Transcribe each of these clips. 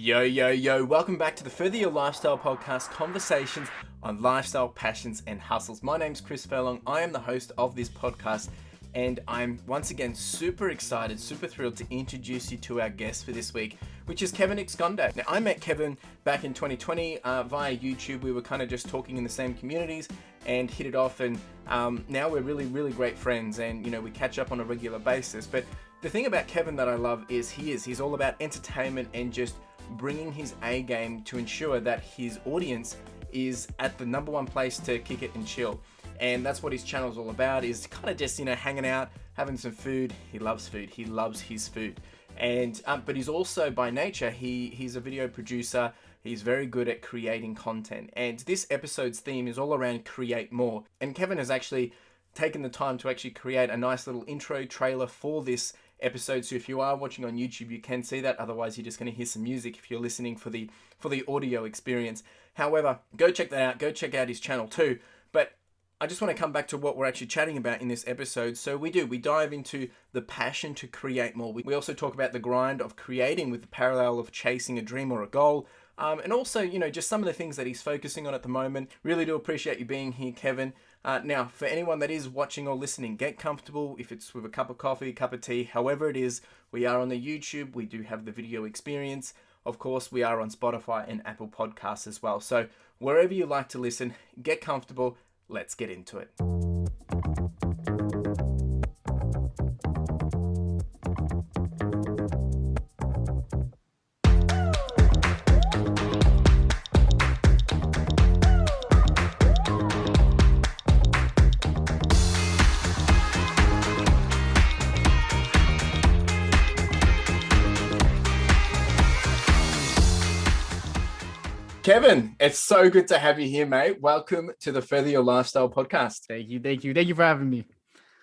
Yo, yo, yo, welcome back to the Further Your Lifestyle podcast, conversations on lifestyle, passions, and hustles. My name's Chris Furlong. I am the host of this podcast, and I'm once again super excited, super thrilled to introduce you to our guest for this week, which is Kevin Exconde. Now, I met Kevin back in 2020 via YouTube. We were kind of just talking in the same communities and hit it off, and now we're really, really great friends, and we catch up on a regular basis. But the thing about Kevin that I love is he's all about entertainment and just bringing his A game to ensure that his audience is at the number one place to kick it and chill. And that's what his channel is all about, is kind of just, hanging out, having some food. He loves food. He loves his food. And, but he's also by nature, he's a video producer. He's very good at creating content. And this episode's theme is all around create more. And Kevin has actually taken the time to actually create a nice little intro trailer for this episode. So if you are watching on YouTube, you can see that. Otherwise, you're just going to hear some music if you're listening for the audio experience. However, go check that out. Go check out his channel too. But I just want to come back to what we're actually chatting about in this episode. So we dive into the passion to create more. We also talk about the grind of creating with the parallel of chasing a dream or a goal. And also, just some of the things that he's focusing on at the moment. Really do appreciate you being here, Kevin. Now, for anyone that is watching or listening, get comfortable. If it's with a cup of coffee, cup of tea, however it is, we are on the YouTube. We do have the video experience. Of course, we are on Spotify and Apple Podcasts as well. So wherever you like to listen, get comfortable. Let's get into it. Kevin, it's so good to have you here, mate. Welcome to the Further Your Lifestyle podcast. Thank you for having me.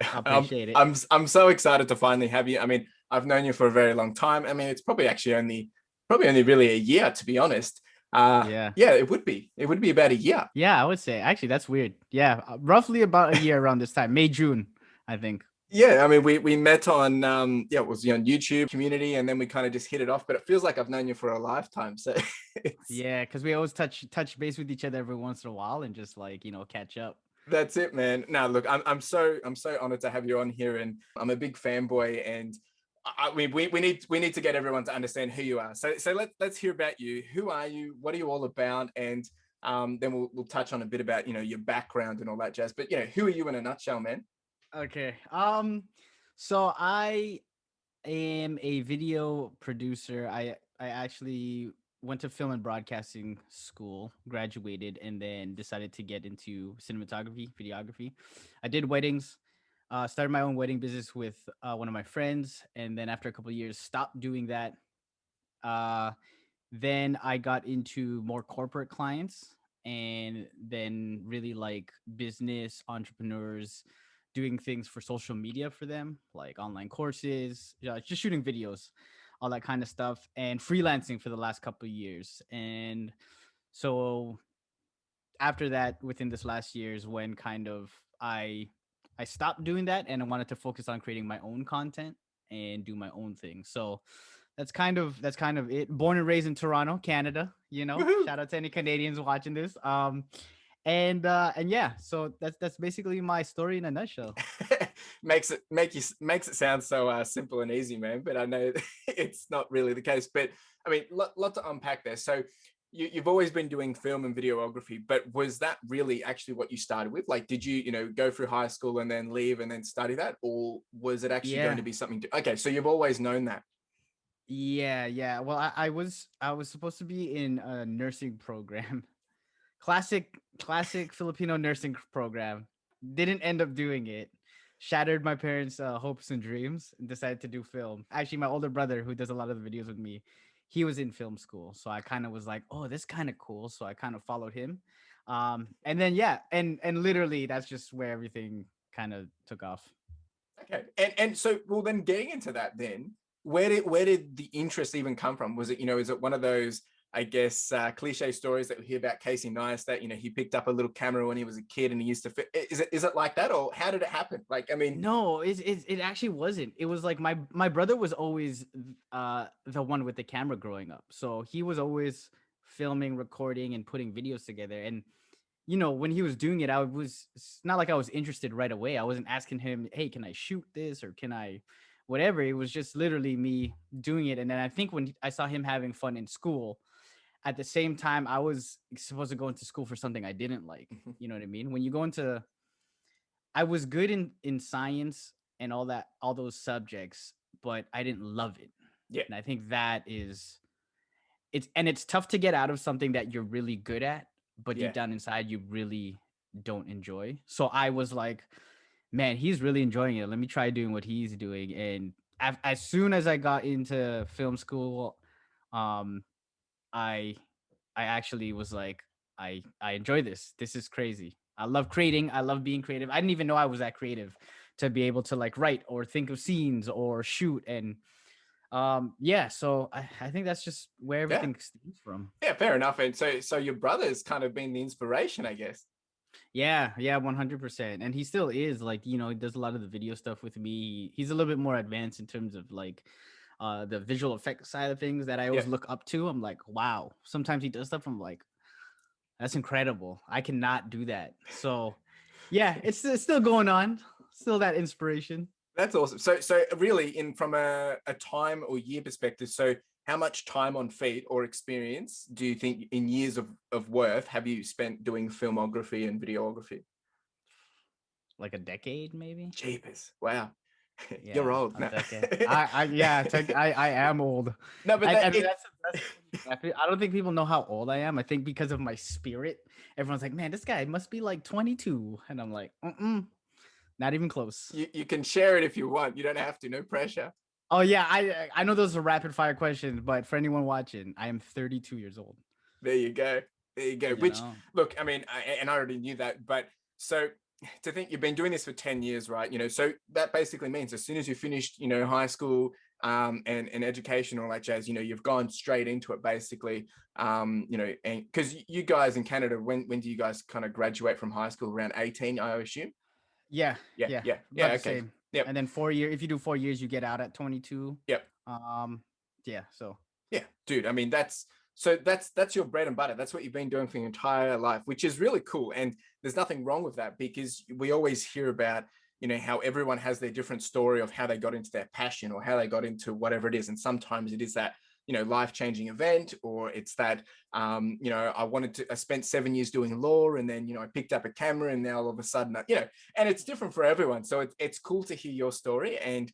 I appreciate it. I'm so excited to finally have you. I mean, I've known you for a very long time. I mean, it's probably only really a year, to be honest. Yeah, it would be about a year. Yeah, I would say. Actually, that's weird. Yeah, roughly about a year around this time, May, June, I think. Yeah, I mean, we met on it was on YouTube community, and then we kind of just hit it off. But it feels like I've known you for a lifetime. So yeah, because we always touch base with each other every once in a while and just catch up. That's it, man. Now, look, I'm so honored to have you on here, and I'm a big fanboy, and we need to get everyone to understand who you are. So let's hear about you. Who are you? What are you all about? And then we'll touch on a bit about your background and all that jazz. But who are you in a nutshell, man? Okay. So I am a video producer. I actually went to film and broadcasting school, graduated, and then decided to get into cinematography, videography. I did weddings, started my own wedding business with one of my friends, and then after a couple of years, stopped doing that. Then I got into more corporate clients, and then really like business entrepreneurs, doing things for social media for them, like online courses, just shooting videos, all that kind of stuff, and freelancing for the last couple of years. And so after that, within this last year is when kind of I stopped doing that, and I wanted to focus on creating my own content and do my own thing. So that's kind of it. Born and raised in Toronto, Canada, Woohoo! Shout out to any Canadians watching this. And yeah, so that's basically my story in a nutshell. makes it sound so simple and easy, man. But I know it's not really the case. But I mean, lot to unpack there. So you've always been doing film and videography, but was that really actually what you started with? Like, did you go through high school and then leave and then study that, or was it actually going to be something? Okay, so you've always known that. Yeah. Well, I was supposed to be in a nursing program. Classic Filipino nursing program. Didn't end up doing it. Shattered my parents' hopes and dreams, and decided to do film. Actually, my older brother, who does a lot of the videos with me, he was in film school. So I kind of was like, oh, this kind of cool. So I kind of followed him. And then, yeah, and literally that's just where everything kind of took off. Okay. And so, well, then getting into that then, where did the interest even come from? Was it, is it one of those I guess, cliche stories that we hear about Casey Neistat. He picked up a little camera when he was a kid and he used to fit. Is it like that, or how did it happen? Like, I mean, No, it actually wasn't. It was like my brother was always the one with the camera growing up. So he was always filming, recording, and putting videos together. And when he was doing it, it's not like I was interested right away. I wasn't asking him, "Hey, can I shoot this or can I whatever?" It was just literally me doing it. And then I think when I saw him having fun in school, at the same time I was supposed to go into school for something I didn't like. You know what I mean? When you go into I was good in science and all those subjects, but I didn't love it. yeah, And I think that is it's tough to get out of something that you're really good at, but deep yeah, down inside you really don't enjoy. So I was like, man, he's really enjoying it. Let me try doing what he's doing. And as soon as I got into film school, um, I I actually was like, I enjoy this. This is crazy. I love creating. I love being creative. I didn't even know I was that creative to be able to like write or think of scenes or shoot. And yeah, so I think that's just where yeah, everything stems from. yeah. Fair enough. And so your brother's kind of been the inspiration, I guess. Yeah, 100%. And he still is like, he does a lot of the video stuff with me. He's a little bit more advanced in terms of like the visual effects side of things that I Yeah. always look up to. I'm like, wow. Sometimes he does stuff. I'm like, that's incredible. I cannot do that. So, yeah, it's still going on. Still that inspiration. That's awesome. So really, in from a time or year perspective, so how much time on feet or experience do you think in years of worth have you spent doing filmography and videography? Like a decade, maybe. Jeepers. Wow. You're Yeah, old a now. decade. I am old. No, but I that mean, it that's the funny thing. I don't think people know how old I am. I think because of my spirit, everyone's like, "Man, this guy must be like 22," and I'm like, not even close." you can share it if you want. You don't have to, no pressure. Oh yeah, I know those are rapid fire questions, but for anyone watching, I am 32 years old. There you go. There you go. You Which, know. look, I mean, and I already knew that, but so to think you've been doing this for 10 years, right? So that basically means as soon as you finished, high school and education, all that jazz, you've gone straight into it basically. And because you guys in Canada, when do you guys kind of graduate from high school? Around 18, I assume? Yeah, Yeah, yeah, yeah, yeah. about the Okay. same. Yep, And then 4 year, if you do 4 years, you get out at 22. yep. Um, yeah. So Yeah, dude. I mean, that's your bread and butter. That's what you've been doing for your entire life, which is really cool. And there's nothing wrong with that because we always hear about, how everyone has their different story of how they got into their passion or how they got into whatever it is. And sometimes it is that, life-changing event, or it's that, I spent 7 years doing law and then, I picked up a camera and now all of a sudden, and it's different for everyone. So it's cool to hear your story and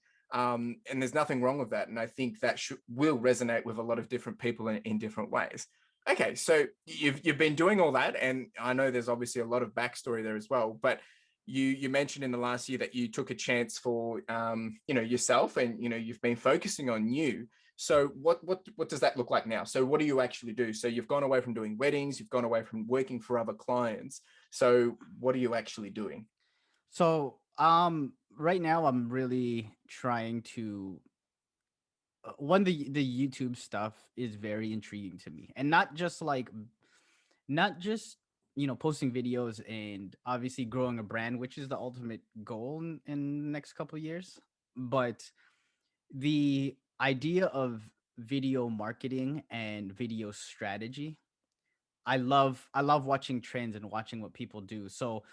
there's nothing wrong with that. And I think that will resonate with a lot of different people in different ways. Okay, so you've been doing all that, and I know there's obviously a lot of backstory there as well. But you mentioned in the last year that you took a chance for yourself, and you've been focusing on you. So what does that look like now? So what do you actually do? So you've gone away from doing weddings, you've gone away from working for other clients. So what are you actually doing? right now I'm really trying to one the YouTube stuff is very intriguing to me. And not just posting videos and obviously growing a brand, which is the ultimate goal in the next couple of years, but the idea of video marketing and video strategy. I love watching trends and watching what people do. So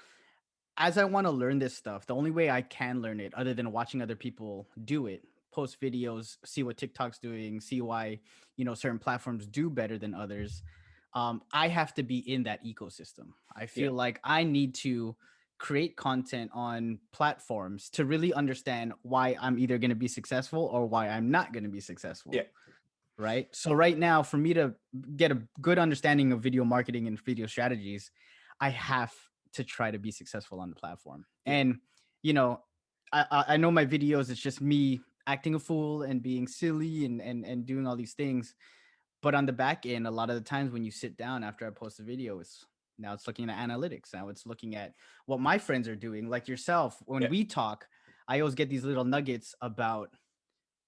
as I want to learn this stuff, the only way I can learn it, other than watching other people do it, post videos, see what TikTok's doing, see why certain platforms do better than others, I have to be in that ecosystem. I Yeah, feel like I need to create content on platforms to really understand why I'm either going to be successful or why I'm not going to be successful. yeah, Right. So right now, for me to get a good understanding of video marketing and video strategies, I have to try to be successful on the platform. yeah, And you know, I know my videos, it's just me acting a fool and being silly and doing all these things. But on the back end, a lot of the times when you sit down after I post a video, it's looking at analytics. Now it's looking at what my friends are doing, like yourself. When yeah, we talk, I always get these little nuggets about,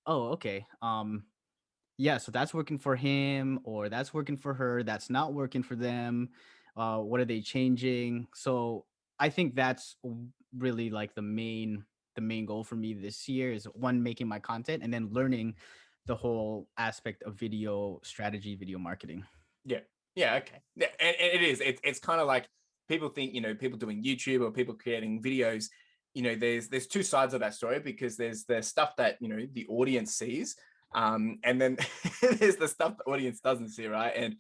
oh, okay, yeah, so that's working for him or that's working for her, that's not working for them. What are they changing? So I think that's really like the main goal for me this year is one, making my content, and then learning the whole aspect of video strategy, video marketing. Yeah. Yeah. Okay. Yeah. And it is. It's kind of like people think, people doing YouTube or people creating videos, there's two sides of that story because there's the stuff that, the audience sees. And then there's the stuff the audience doesn't see, right? And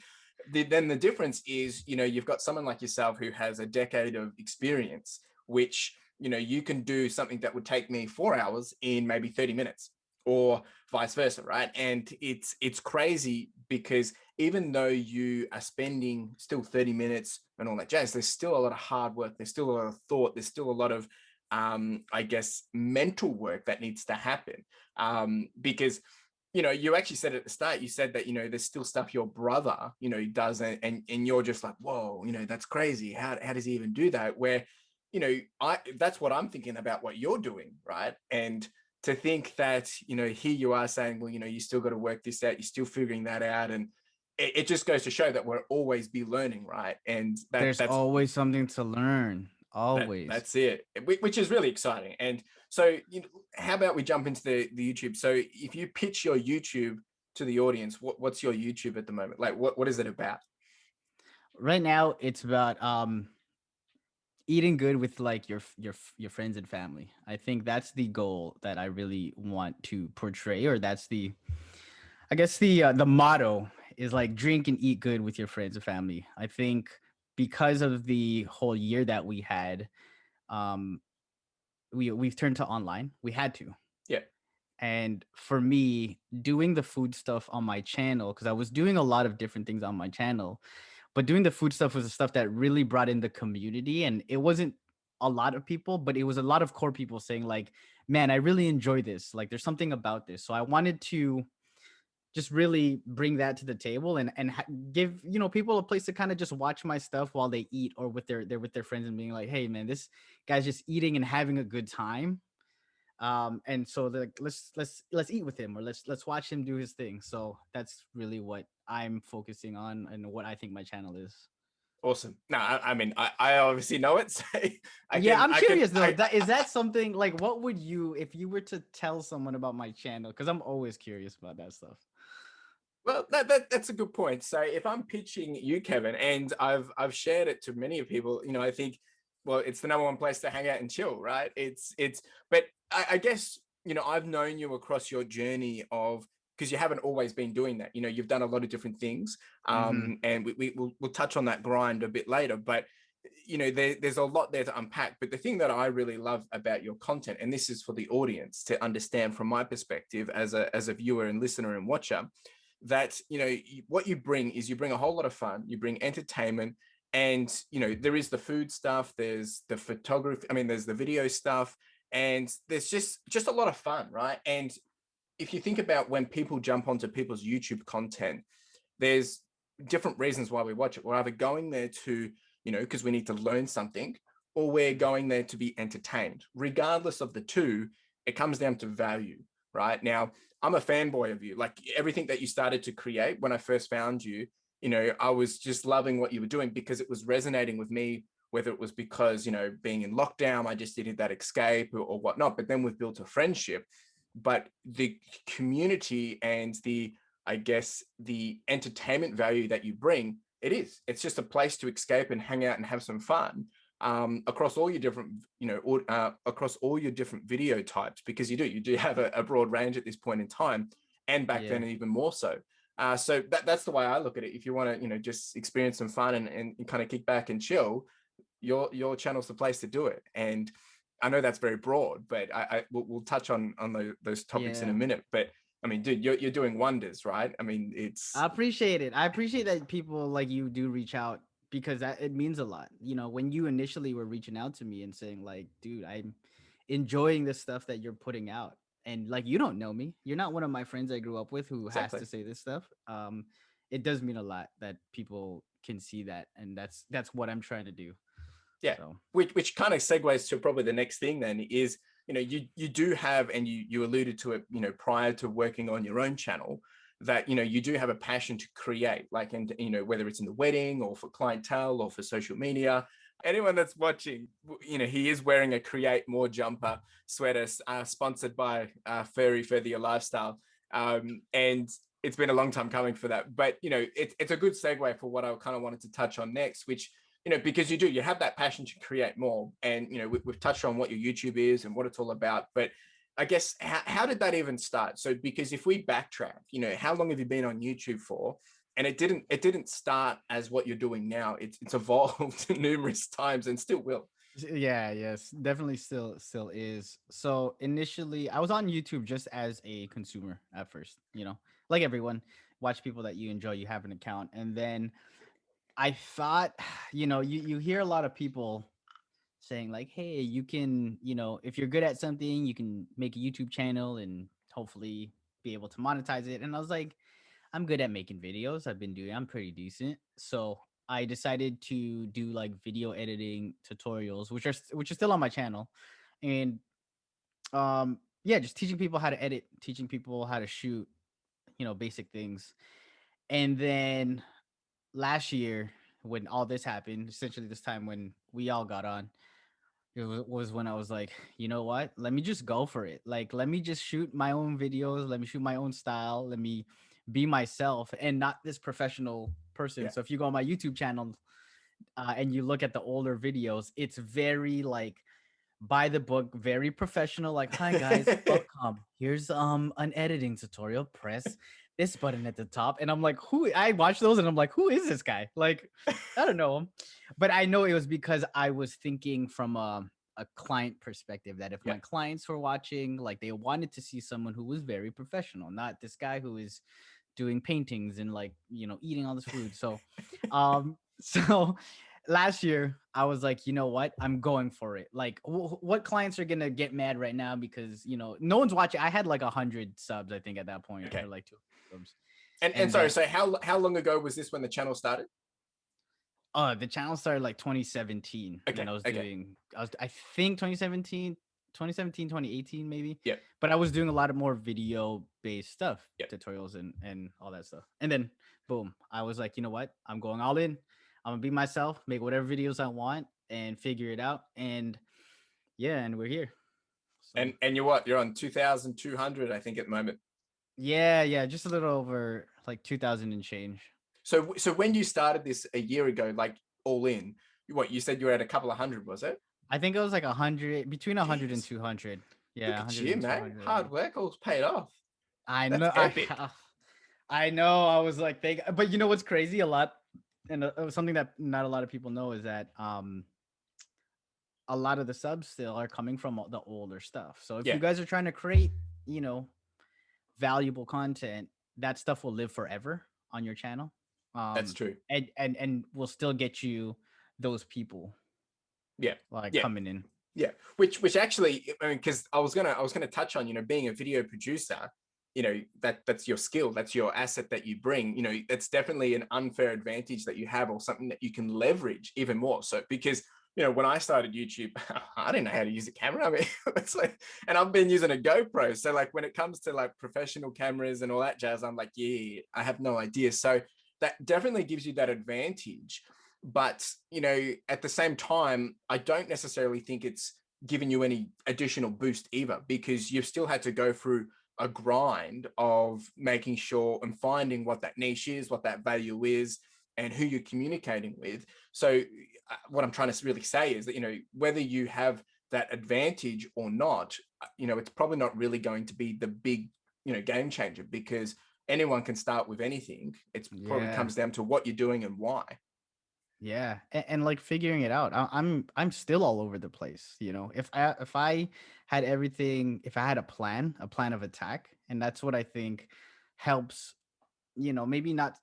then the difference is, you've got someone like yourself who has a decade of experience, which, you can do something that would take me 4 hours in maybe 30 minutes or vice versa, right? And it's crazy because even though you are spending still 30 minutes and all that jazz, there's still a lot of hard work. There's still a lot of thought. There's still a lot of, I guess, mental work that needs to happen. Because, you actually said at the start, you said that, there's still stuff your brother, does. And you're just like, whoa, that's crazy. How does he even do that? Where, that's what I'm thinking about what you're doing, right? And to think that, here you are saying, well, you still got to work this out. You're still figuring that out. And it just goes to show that we'll always be learning, right? And There's always something to learn. Always. that's it, which is really exciting. And so, how about we jump into the YouTube? So if you pitch your YouTube to the audience, what's your YouTube at the moment? Like, what is it about? Right now, it's about eating good with like your friends and family. I think that's the goal that I really want to portray, or that's the, I guess, the motto is like drink and eat good with your friends and family. I think because of the whole year that we had, um, we've turned to online. We had to. Yeah. And for me, doing the food stuff on my channel, because I was doing a lot of different things on my channel, but doing the food stuff was the stuff that really brought in the community. And it wasn't a lot of people, but it was a lot of core people saying, like, man, I really enjoy this. Like, there's something about this. So I wanted to just really bring that to the table and give people a place to kind of just watch my stuff while they eat, or with they're with their friends and being like, hey man, this guy's just eating and having a good time. And so let's eat with him, or let's watch him do his thing. So that's really what I'm focusing on and what I think my channel is. Awesome. No, I mean, I obviously know it. So I Yeah, can, I'm I can, curious though. That is that something like, what would you, if you were to tell someone about my channel? Because I'm always curious about that stuff. well, that's a good point. So if I'm pitching you, Kevin, and I've shared it to many people, I think, well, it's the number one place to hang out and chill, right? But I guess, I've known you across your journey of, because you haven't always been doing that. You've done a lot of different things, Mm-hmm. and we'll touch on that grind a bit later. But there's a lot there to unpack. But the thing that I really love about your content, and this is for the audience to understand from my perspective as a viewer and listener and watcher, that what you bring is, you bring a whole lot of fun, you bring entertainment, and there is the food stuff, there's the photography, I mean, there's the video stuff, and there's just a lot of fun, right? And if you think about when people jump onto people's YouTube content, there's different reasons why we watch it. We're either going there to, because we need to learn something, or we're going there to be entertained. Regardless of the two, it comes down to value, right? Now, I'm a fanboy of you. Like, everything that you started to create when I first found you, I was just loving what you were doing because it was resonating with me, whether it was because, being in lockdown, I just needed that escape or whatnot. But then we've built a friendship. But the community and the, I guess, the entertainment value that you bring, it's just a place to escape and hang out and have some fun, across all your different, across all your different video types, because you do have a broad range at this point in time, and back Yeah. then even more so. So that's the way I look at it. If you want to, just experience some fun and kind of kick back and chill, your channel's the place to do it. And I know that's very broad, but we'll touch on those topics in a Yeah. minute. But I mean, dude, you're doing wonders, right? I mean, it's I appreciate it. I appreciate that people like you do reach out, because that it means a lot. When you initially were reaching out to me and saying like, dude, I'm enjoying the stuff that you're putting out. And like, you don't know me. You're not one of my friends I grew up with who has exactly. to say this stuff. It does mean a lot that people can see that, and that's what I'm trying to do. Yeah, So which kind of segues to probably the next thing then is, you do have, and you alluded to it, prior to working on your own channel, that, you do have a passion to create, like, and, whether it's in the wedding or for clientele or for social media. Anyone that's watching, he is wearing a Create More jumper sweater, sponsored by Furthier Lifestyle. And it's been a long time coming for that. But, it's a good segue for what I kind of wanted to touch on next, which, because you have that passion to create more. And, we've touched on what your YouTube is and what it's all about. But I guess, how did that even start? So, because if we backtrack, how long have you been on YouTube for? And it didn't start as what you're doing now. It's evolved numerous times and still will. Yeah, yes, definitely still is. So initially I was on YouTube just as a consumer at first, like everyone, watch people that you enjoy, you have an account. And then I thought, you hear a lot of people saying like, hey, you can, if you're good at something, you can make a YouTube channel and hopefully be able to monetize it. And I was like, I'm good at making videos. I'm pretty decent. So I decided to do like video editing tutorials, which are still on my channel. And yeah, just teaching people how to edit, teaching people how to shoot, basic things. And then last year, when all this happened, essentially this time when we all got on, it was when I was like, you know what? Let me just go for it. Like, let me just shoot my own videos. Let me shoot my own style. Let me be myself and not this professional person. Yeah. So if you go on my YouTube channel and you look at the older videos, it's very like by the book, very professional. Like, hi guys, welcome. Here's an editing tutorial. Press this button at the top, and I'm like, who? I watch those, and I'm like, who is this guy? Like, I don't know him, but I know it was because I was thinking from a client perspective that if Yeah. my clients were watching, like, they wanted to see someone who was very professional, not this guy who is doing paintings and like eating all this food. So, so last year I was like, you know what? I'm going for it. Like, what clients are gonna get mad right now because no one's watching. I had like 100 subs, I think, at that point, Okay. or like 200 subs, And and sorry, then so how long ago was this when the channel started? the channel started like 2017, Okay. and Okay. I think 2017, 2018 maybe, Yeah. but I was doing a lot of more video based stuff, Yeah. tutorials and all that stuff. And then boom, I was like, you know what? I'm going all in. I'm gonna be myself, make whatever videos I want and figure it out. And yeah, and we're here. So And you're what? You're on 2,200, I think, at the moment. yeah, just a little over like 2000 and change. So when you started this a year ago, like all in, what you said you were at a couple of hundred, was it? I think it was like 100, between 100 and Jeez, 200. Yeah, look at 100 you, and man. 200 right Hard now. work all's paid off. I That's know. epic. I know. I was like, but you know what's crazy? A lot, and something that not a lot of people know is that a lot of the subs still are coming from the older stuff. So if you Yeah, guys are trying to create, valuable content, that stuff will live forever on your channel, that's true. and will still get you those people Yeah, like yeah, coming in. yeah. Which actually, I mean, because I was gonna touch on, being a video producer, that's your skill, that's your asset that you bring. That's definitely an unfair advantage that you have, or something that you can leverage even more. So because when I started YouTube, I didn't know how to use a camera. I mean, it's like, and I've been using a GoPro. So like when it comes to like professional cameras and all that jazz, I'm like, yeah, I have no idea. So that definitely gives you that advantage. But at the same time, I don't necessarily think it's given you any additional boost either, because you've still had to go through a grind of making sure and finding what that niche is, what that value is, and who you're communicating with. So what I'm trying to really say is that, whether you have that advantage or not, it's probably not really going to be the big, game changer, because anyone can start with anything. It's probably Yeah. comes down to what you're doing and why. Yeah, and like figuring it out. I'm still all over the place. If I had everything, if I had a plan of attack, and that's what I think helps. Maybe not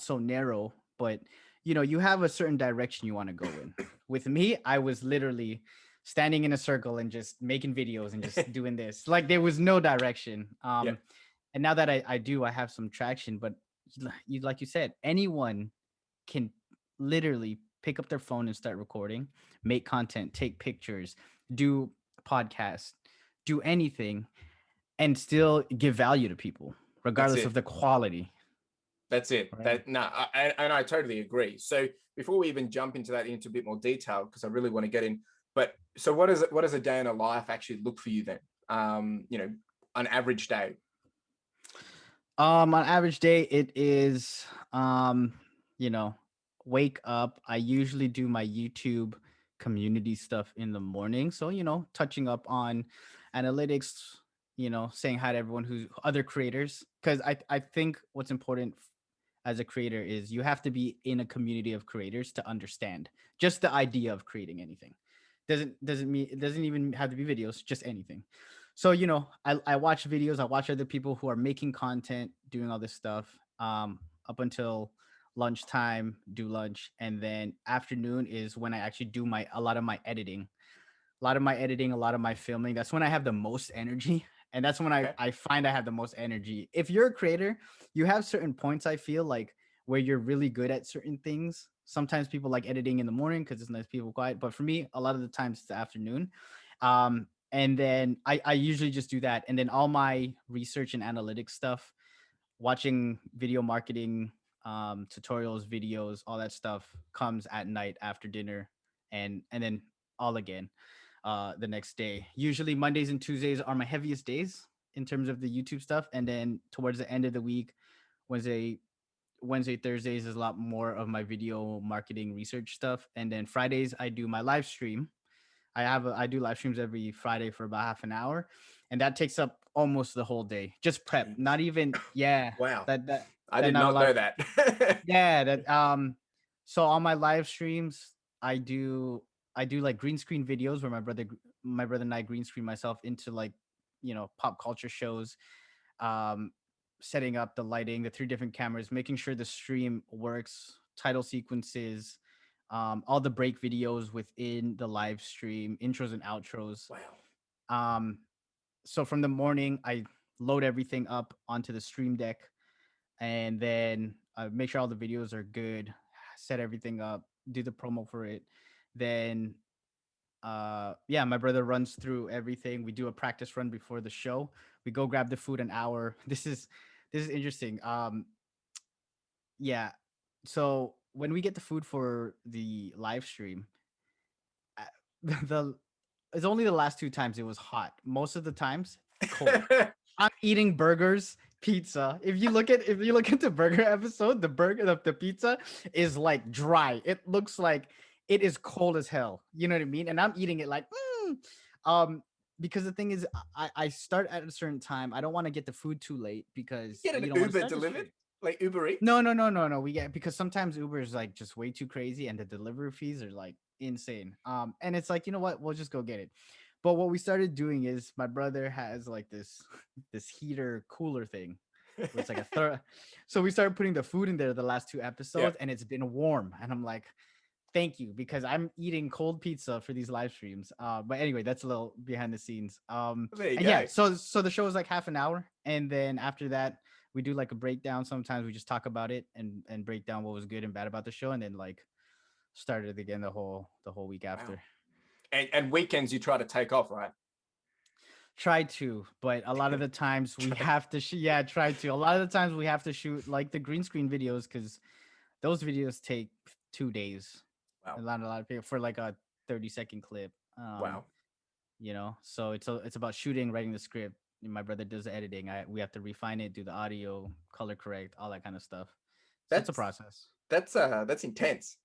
so narrow, but you have a certain direction you want to go in. With me, I was literally standing in a circle and just making videos and just doing this. Like there was no direction. Yeah, And now that I have some traction, but you like you said, anyone can literally pick up their phone and start recording, make content, take pictures, do podcasts, do anything, and still give value to people, That's regardless of it. the quality, That's it. right? That no, and I totally agree. So before we even jump into that into a bit more detail, because I really want to get in. But so what is it? What does a day in a life actually look for you then? An average day. On average day, it is you know, wake up. I usually do my YouTube community stuff in the morning. So, touching up on analytics, saying hi to everyone who's other creators. Cause I think what's important as a creator is you have to be in a community of creators to understand just the idea of creating anything. Doesn't mean it doesn't even have to be videos, just anything. So I watch videos, I watch other people who are making content, doing all this stuff, up until lunchtime, do lunch, and then afternoon is when I actually do my a lot of my editing, a lot of my filming. That's when I have the most energy. And that's when I, Okay. I find I have the most energy. If you're a creator, you have certain points, I feel like, where you're really good at certain things. Sometimes people like editing in the morning because it's nice people quiet. But for me, a lot of the times it's the afternoon. And then I usually just do that. And then all my research and analytics stuff, watching video marketing tutorials, videos, all that stuff comes at night after dinner, and then all again the next day. Usually Mondays and Tuesdays are my heaviest days in terms of the YouTube stuff, and then towards the end of the week, Wednesday, Thursdays is a lot more of my video marketing research stuff, and then Fridays I do my live stream. I do live streams every Friday for about half an hour, and that takes up almost the whole day. Just prep, Jeez. not even yeah. Wow. That that I that did not a not lot. know that. Yeah, that so on my live streams, I do I do like green screen videos where my brother and I green screen myself into like, pop culture shows, um setting up the lighting, the three different cameras, making sure the stream works, title sequences, all the break videos within the live stream, intros and outros. Wow. Um so from the morning I load everything up onto the stream deck, and then make sure all the videos are good, set everything up, do the promo for it. Then yeah, my brother runs through everything. We do a practice run before the show. We go grab the food an hour. This is interesting. Yeah. So when we get the food for the live stream, uh, the it's only the last two times it was hot. Most of the times cold. I'm eating burgers, pizza. If you look at the burger episode, the pizza is like dry. It looks like it is cold as hell. You know what I mean? And I'm eating it like um because the thing is I start at a certain time. I don't want to get the food too late because Get an you don't want to Uber start the delivered, stream. like Uber Eats. No, no, no, no, no. We get because sometimes Uber is like just way too crazy and the delivery fees are like insane. And it's like, you know what? We'll just go get it. But what we started doing is my brother has like this this heater cooler thing where it's like a third. So we started putting the food in there the last two Yeah. episodes and it's been warm. And I'm like, thank you, because I'm eating cold pizza for these live streams. But anyway, that's a little behind the scenes. There you And yeah, go. so the show is like half an hour, and then after that, we do like a breakdown. Sometimes we just talk about it and break down what was good and bad about the show, and then like start it again the whole week Wow. after. And weekends you try to take off, right? Try to, but a lot of the times we Try. have to yeah, try to. A lot of the times we have to shoot like the green screen videos because those videos take 2 days. Wow. A lot of people for like a 30-second clip. Wow. So it's about shooting, writing the script. And my brother does the editing. We have to refine it, do the audio, color correct, all that kind of stuff. So it's a That's process. that's intense.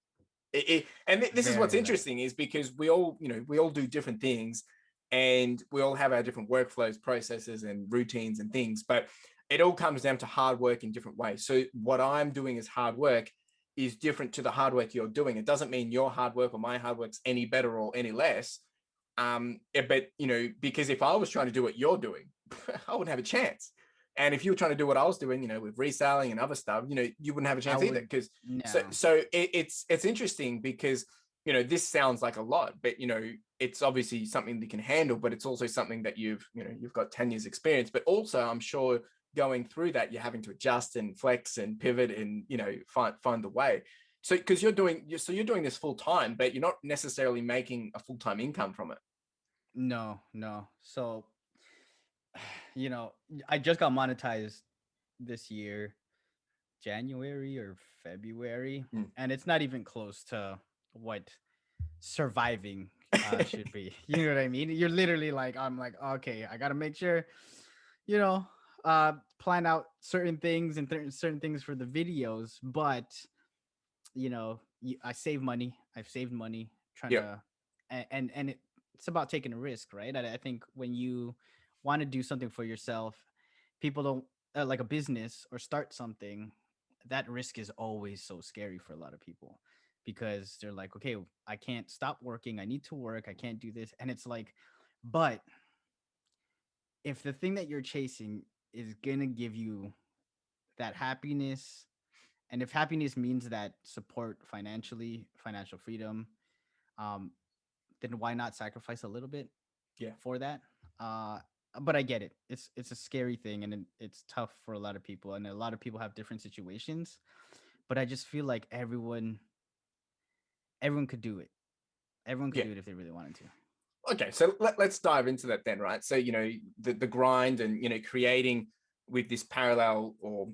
This is what's Very that. interesting is because we all do different things, and we all have our different workflows, processes, and routines and things. But it all comes down to hard work in different ways. So what I'm doing as hard work is different to the hard work you're doing. It doesn't mean your hard work or my hard work's any better or any less. But because if I was trying to do what you're doing, I wouldn't have a chance. And if you were trying to do what I was doing, with reselling and other stuff, you wouldn't have a I chance either. would Because no. it's interesting because this sounds like a lot, but it's obviously something that you can handle, but it's also something that you've got 10 years experience. But also, I'm sure going through that, you're having to adjust and flex and pivot and find the way. So because you're doing this full time, but you're not necessarily making a full time income from it. No, no. So, I just got monetized this year, January or February, Mm. and it's not even close to what surviving should be. You know what I mean? You're literally like, I'm like, okay, I gotta make sure, you know, plan out certain things and certain things for the videos, but I save money. I've saved money trying Yep. to, it's about taking a risk, right? I think when you want to do something for yourself, people don't like a business or start something. That risk is always so scary for a lot of people because they're like, okay, I can't stop working. I need to work. I can't do this, and it's like, but if the thing that you're chasing is gonna give you that happiness, and if happiness means that support financially, financial freedom, um, then why not sacrifice a little bit Yeah. for that? Uh, but I get it. It's a scary thing, and it's tough for a lot of people, and a lot of people have different situations. But I just feel like everyone could do it. Everyone could Yeah. do it if they really wanted to. Okay, so let's dive into that then, right? So, the grind and, creating with this parallel or,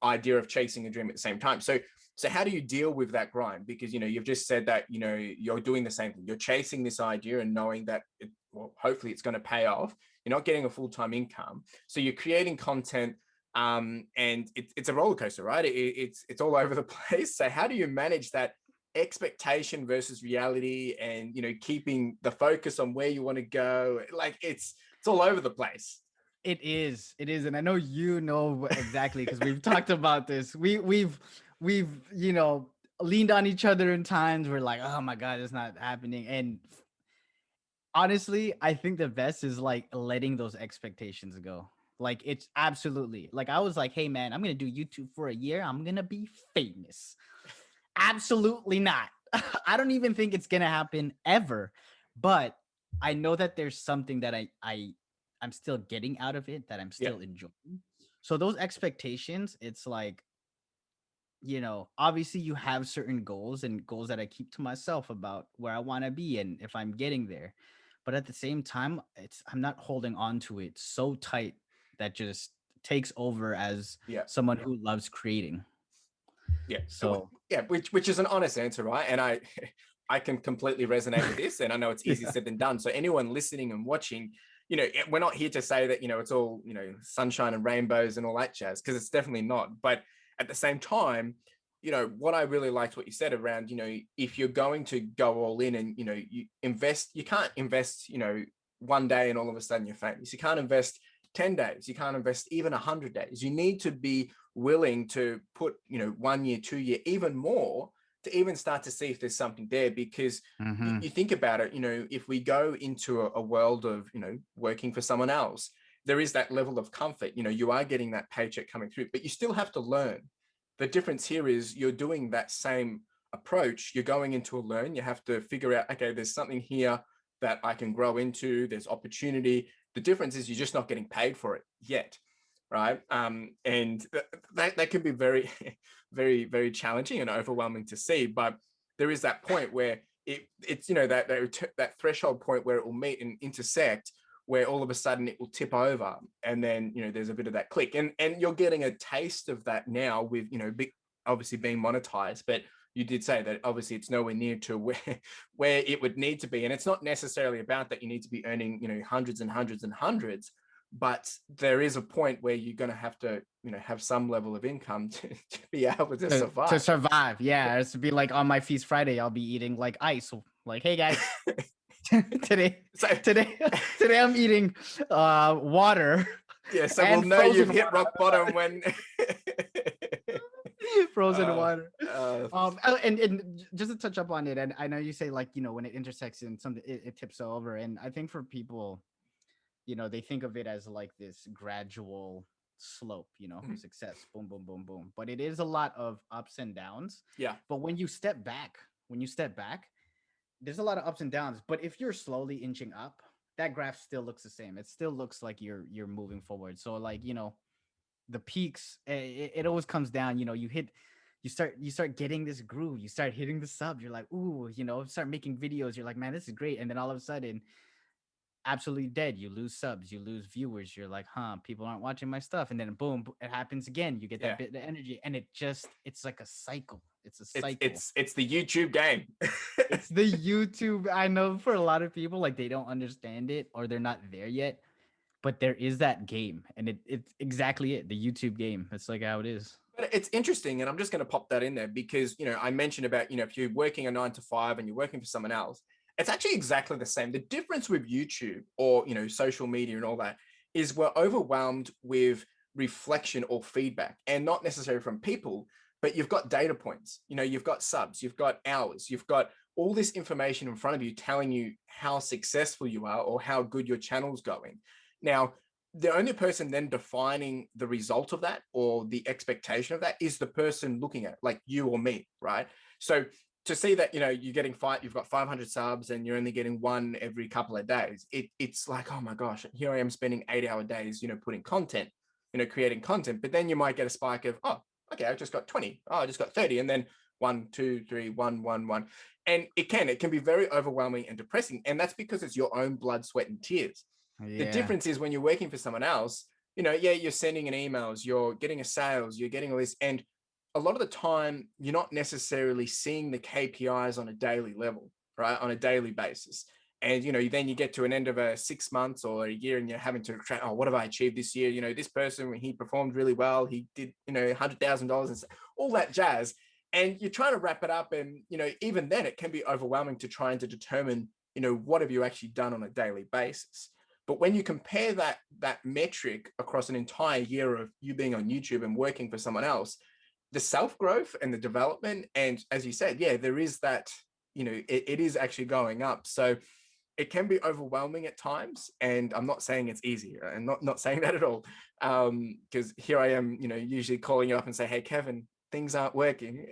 idea of chasing a dream at the same time. So how do you deal with that grind? Because, you've just said that, you're doing the same thing. You're chasing this idea and knowing that well, hopefully it's going to pay off. You're not getting a full-time income. So you're creating content, and it's a roller coaster, right? It's all over the place. So how do you manage that expectation versus reality, and keeping the focus on where you want to go? Like it's all over the place. It is, and I know you know exactly because we've talked about this. We've leaned on each other in times. We're like, oh my god, it's not happening, and honestly, I think the best is like letting those expectations go. Like it's absolutely like I was like, hey man, I'm gonna do YouTube for a year. I'm gonna be famous. Absolutely not. I don't even think it's gonna happen ever. But I know that there's something that I'm still getting out of it that I'm Yeah. still enjoying. So those expectations, it's like, obviously you have certain goals and goals that I keep to myself about where I want to be and if I'm getting there. But at the same time, I'm not holding on to it so tight that just takes over as Yeah. someone who loves creating. Yeah. So, Yeah, which is an honest answer, right? And I I can completely resonate with this, and I know it's easier yeah. said than done. So anyone listening and watching, we're not here to say that, it's all, sunshine and rainbows and all that jazz, because it's definitely not. But at the same time, what I really liked what you said around, if you're going to go all in and, you invest, you can't invest, one day and all of a sudden you're famous. You can't invest 10 days. You can't invest even 100 days. You need to be willing to put, 1 year, 2 year, even more, to even start to see if there's something there. Because Mm-hmm. you think about it, if we go into a world of, working for someone else, there is that level of comfort. You are getting that paycheck coming through, but you still have to learn. The difference here is you're doing that same approach. You're going into a learn. You have to figure out, okay, there's something here that I can grow into. There's opportunity. The difference is you're just not getting paid for it yet, right? And that can be very, very, very challenging and overwhelming to see. But there is that point where it's that threshold point where it will meet and intersect, where all of a sudden it will tip over, and then there's a bit of that click, and you're getting a taste of that now with obviously being monetized. But you did say that obviously it's nowhere near to where it would need to be, and it's not necessarily about that you need to be earning hundreds and hundreds and hundreds, but there is a point where you're going to have to have some level of income to be able to To survive. survive. Yeah, it's to be like on my feast Friday, I'll be eating like ice. Like, hey guys, today, So today, today I'm eating water yeah, so we'll and know you've frozen hit water. rock bottom when Frozen uh, water. uh, And just to touch up on it, and I know you say like when it intersects in something, it tips over. And I think for people, they think of it as like this gradual slope, success, boom, boom, boom, boom. But it is a lot of ups and downs. yeah, But when you step back, there's a lot of ups and downs. But if you're slowly inching up, that graph still looks the same. It still looks like you're moving forward. So like, the peaks, it always comes down. You start getting this groove. You start hitting the sub. You're like, ooh, start making videos. You're like, man, this is great. And then all of a sudden, absolutely dead. You lose subs, you lose viewers. You're like, huh, people aren't watching my stuff. And then boom, it happens again. You get that Yeah. bit of energy. And it's like a cycle. It's a It's cycle. it's it's the YouTube game. It's the YouTube. I know for a lot of people, like they don't understand it or they're not there yet. But there is that game. And it's exactly it. The YouTube game. That's like how it is. But it's interesting, and I'm just going to pop that in there because I mentioned about if you're working a 9 to 5 and you're working for someone else, it's actually exactly the same. The difference with YouTube or social media and all that is we're overwhelmed with reflection or feedback, and not necessarily from people, but you've got data points. You've got subs, you've got hours, you've got all this information in front of you telling you how successful you are or how good your channel's going. Now, the only person then defining the result of that or the expectation of that is the person looking at it, like you or me, right? So to see that you're getting you've got 500 subs and you're only getting one every couple of days, it's like, oh my gosh, here I am spending 8-hour days putting content, creating content. But then you might get a spike of, oh, okay, I just got 20, oh, I just got 30, and then 1 2 3 1 1 1, and it can be very overwhelming and depressing, and that's because it's your own blood, sweat, and tears. The Yeah. difference is when you're working for someone else, yeah, you're sending an emails, you're getting a sales, you're getting all this. And a lot of the time, you're not necessarily seeing the KPIs on a daily level, right? On a daily basis. And, then you get to an end of a 6 months or a year and you're having to track, oh, what have I achieved this year? This person, he performed really well. He did, $100,000 and all that jazz. And you're trying to wrap it up. And, even then it can be overwhelming to trying to determine, what have you actually done on a daily basis. But when you compare that metric across an entire year of you being on YouTube and working for someone else, the self-growth and the development, and as you said, yeah, there is that, it is actually going up. So it can be overwhelming at times. And I'm not saying it's easy, and not saying that at all. Because here I am, usually calling you up and say, hey, Kevin, things aren't working.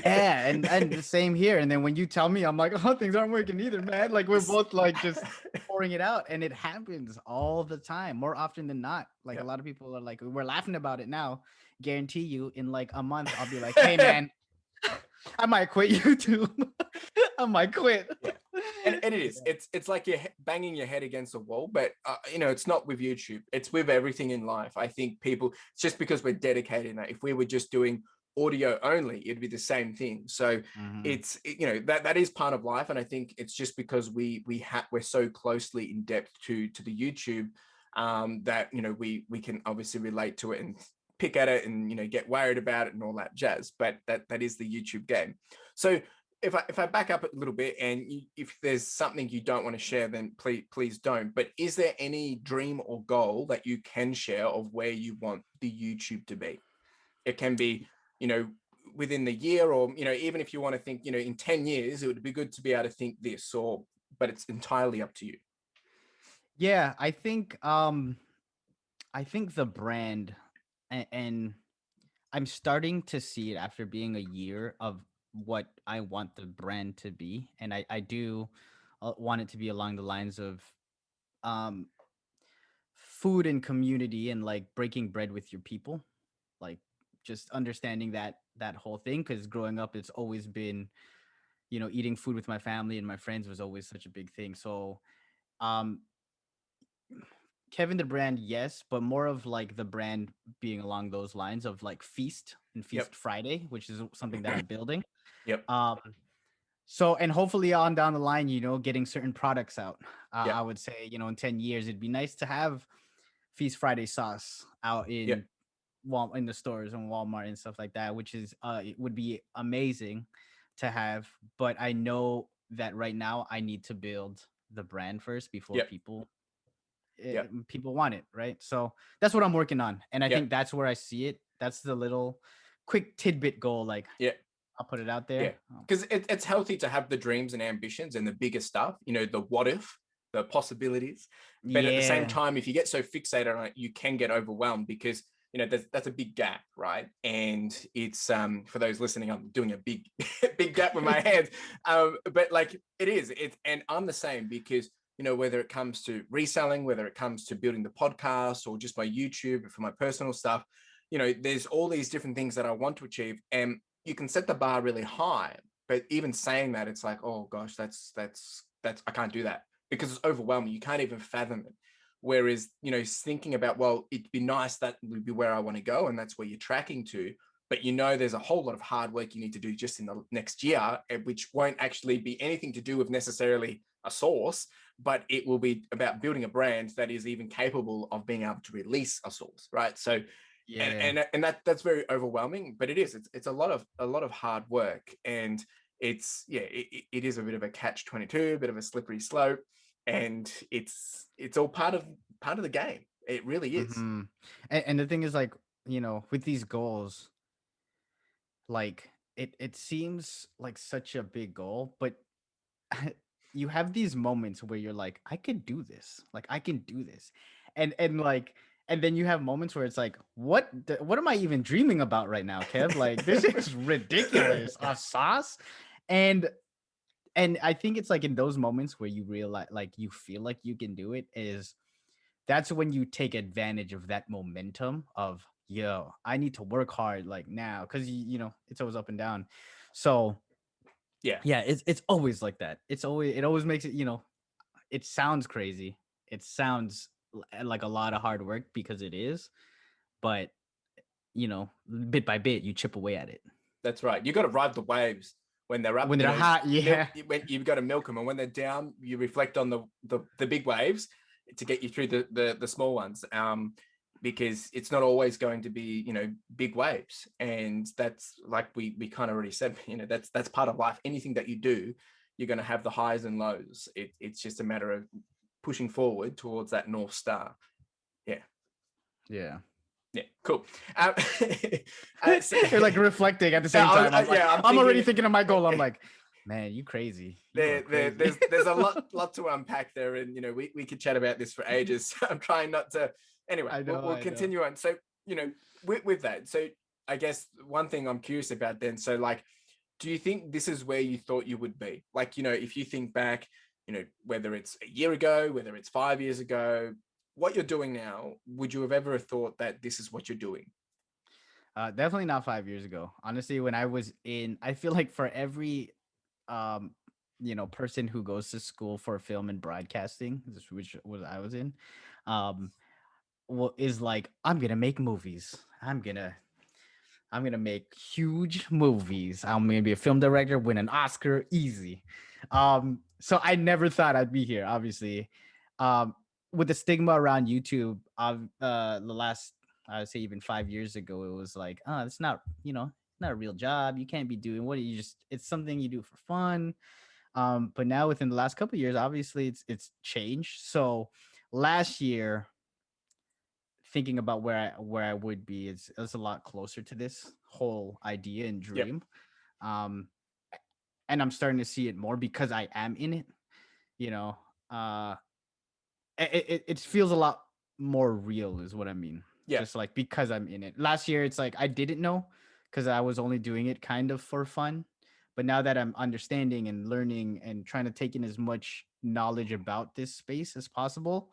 Yeah, and the same here. And then when you tell me, I'm like, oh, things aren't working either, man. Like we're both like just pouring it out, and it happens all the time, more often than not. Like a Yeah. lot of people are like, we're laughing about it now. Guarantee you, in like a month, I'll be like, hey, man, I might quit YouTube. I might quit. Yeah. And it is. Yeah. It's like you're banging your head against a wall, but it's not with YouTube. It's with everything in life. I think people, it's just because we're dedicated now. If we were just doing audio only, it'd be the same thing. So Mhm. it's that is part of life, and I think it's just because we're so closely in depth to the YouTube, that we can obviously relate to it and pick at it and get worried about it and all that jazz. But that is the YouTube game. So if I back up a little bit, and if there's something you don't want to share, then please don't. But is there any dream or goal that you can share of where you want the YouTube to be? It can be, you know, within the year, or even if you want to think, in 10 years, it would be good to be able to think this, or but it's entirely up to you. Yeah, I think the brand and I'm starting to see it after being a year of what I want the brand to be, and I do want it to be along the lines of um food and community and like breaking bread with your people, like just understanding that whole thing. Because growing up, it's always been, eating food with my family and my friends was always such a big thing. So um Kevin the brand, yes, but more of like the brand being along those lines of like Feast and Yep. Feast Friday, which is something that I'm building. Yep. Um, so and hopefully on down the line, getting certain products out. I Yep. would say, in 10 years, it'd be nice to have Feast Friday sauce out Yep. in in the stores and Walmart and stuff like that, which is it would be amazing to have. But I know that right now I need to build the brand first before Yep. people want it, right? So that's what I'm working on, and I think Yep. that's where I see it. That's the little quick tidbit goal. Like Yep. I'll put it out Yeah, there. because it's healthy to have the dreams and ambitions and the bigger stuff, the what if, the possibilities. But at the same Yeah, time, if you get so fixated on it, you can get overwhelmed because that's a big gap, right? And it's for those listening, I'm doing a big big gap with my hands. But like and I'm the same because whether it comes to reselling, whether it comes to building the podcast or just my YouTube for my personal stuff, there's all these different things that I want to achieve, and you can set the bar really high, but even saying that, it's like, oh gosh, that's I can't do that. because it's overwhelming. You can't even fathom it. Whereas, thinking about, well, it'd be nice, that would be where I want to go, and that's where you're tracking to. But there's a whole lot of hard work you need to do just in the next year, which won't actually be anything to do with necessarily a source, but it will be about building a brand that is even capable of being able to release a source, right? So, Yeah. and that's very overwhelming, but it's a lot of hard work, and it is a bit of a catch-22, a bit of a slippery slope, and it's all part of the game. It really is. Hmm. And the thing is, like, with these goals, like it seems like such a big goal, but you have these moments where you're like, I could do this. Like, I can do this. And like, and then you have moments where it's like, what am I even dreaming about right now, Kev? Like, this is ridiculous. A sauce. And and I think it's like in those moments where you realize, like, you feel like you can do it, is that's when you take advantage of that momentum of, yo, I need to work hard like now, because it's always up and down. So Yeah, yeah, it's always like that. It always makes it, it sounds crazy. It sounds like a lot of hard work, because it is, but bit by bit you chip away at it. that's right. You got to ride the waves when they're up. When they're hot, Milk. yeah. When you've got to milk them, and when they're down, you reflect on the big waves to get you through the small ones. Because it's not always going to be big waves, and that's like we kind of already said. That's part of life. Anything that you do, you're going to have the highs and lows. It's just a matter of pushing forward towards that North Star. Yeah. Yeah. Yeah, cool. So, You're like reflecting at the same I time. I'm like, yeah, I'm I'm already thinking thinking of my goal. I'm like, man, you crazy. You are crazy. there's a lot to unpack there, and we could chat about this for ages. I'm trying not to. Anyway, I we'll, know, we'll I know. continue on. So with that, so I guess one thing I'm curious about then. So like, do you think this is where you thought you would be? Like, if you think back, whether it's a year ago, whether it's 5 years ago, what you're doing now, would you have ever thought that this is what you're doing? Definitely not 5 years ago. Honestly, when I was I feel like for every um, person who goes to school for film and broadcasting, which was I was in, um, is like, I'm gonna make movies. I'm gonna make huge movies. I'm gonna be a film director, win an Oscar, easy. So I never thought I'd be here, obviously. Um, with the stigma around YouTube, the last, I would say even 5 years ago, it was like, oh, it's not, not a real job. You can't be doing what you just. It's something you do for fun. But now within the last couple of years, obviously it's changed. So last year, thinking about where I would be, is a lot closer to this whole idea and Yep. dream. Um, and I'm starting to see it more because I am in it. You know, uh, it feels a lot more real, is what I mean. Yeah. Just like because I'm in it. Last year, it's like I didn't know, because I was only doing it kind of for fun. But now that I'm understanding and learning and trying to take in as much knowledge about this space as possible,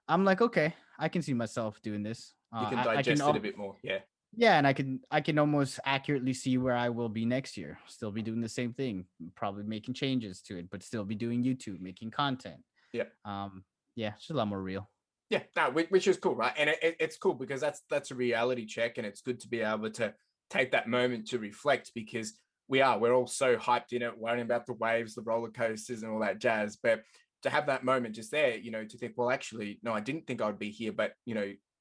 I'm like, okay, I can see myself doing this. You can I can, digest it a bit more. Yeah. yeah, and I can almost accurately see where I will be next year. Still be doing the same thing, probably making changes to it, but still be doing YouTube, making content. Yeah. Um, yeah, it's just a lot more real. Yeah, no, which is cool, right? And it's cool because that's a reality check, and it's good to be able to take that moment to reflect, because we're all so hyped in it, worrying about the waves, the roller coasters, and all that jazz. But to have that moment just there, to think, well, actually, no, I didn't think I'd be here, but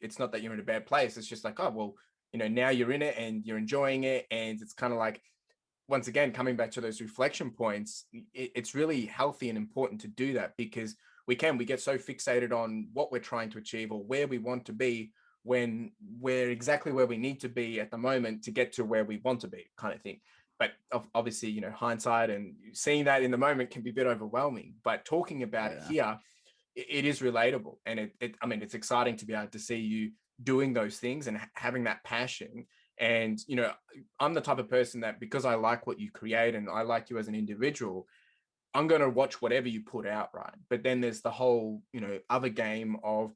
it's not that you're in a bad place. It's just like, oh, well, now you're in it and you're enjoying it, and it's kind of like, once again, coming back to those reflection points, it's really healthy and important to do that, because we get so fixated on what we're trying to achieve or where we want to be, when we're exactly where we need to be at the moment to get to where we want to be, kind of thing. But obviously, hindsight and seeing that in the moment can be a bit overwhelming, but talking about it Yeah. here, it is relatable. And I mean, it's exciting to be able to see you doing those things and having that passion. And I'm the type of person that, because I like what you create and I like you as an individual, I'm going to watch whatever you put out, right? But then there's the whole other game of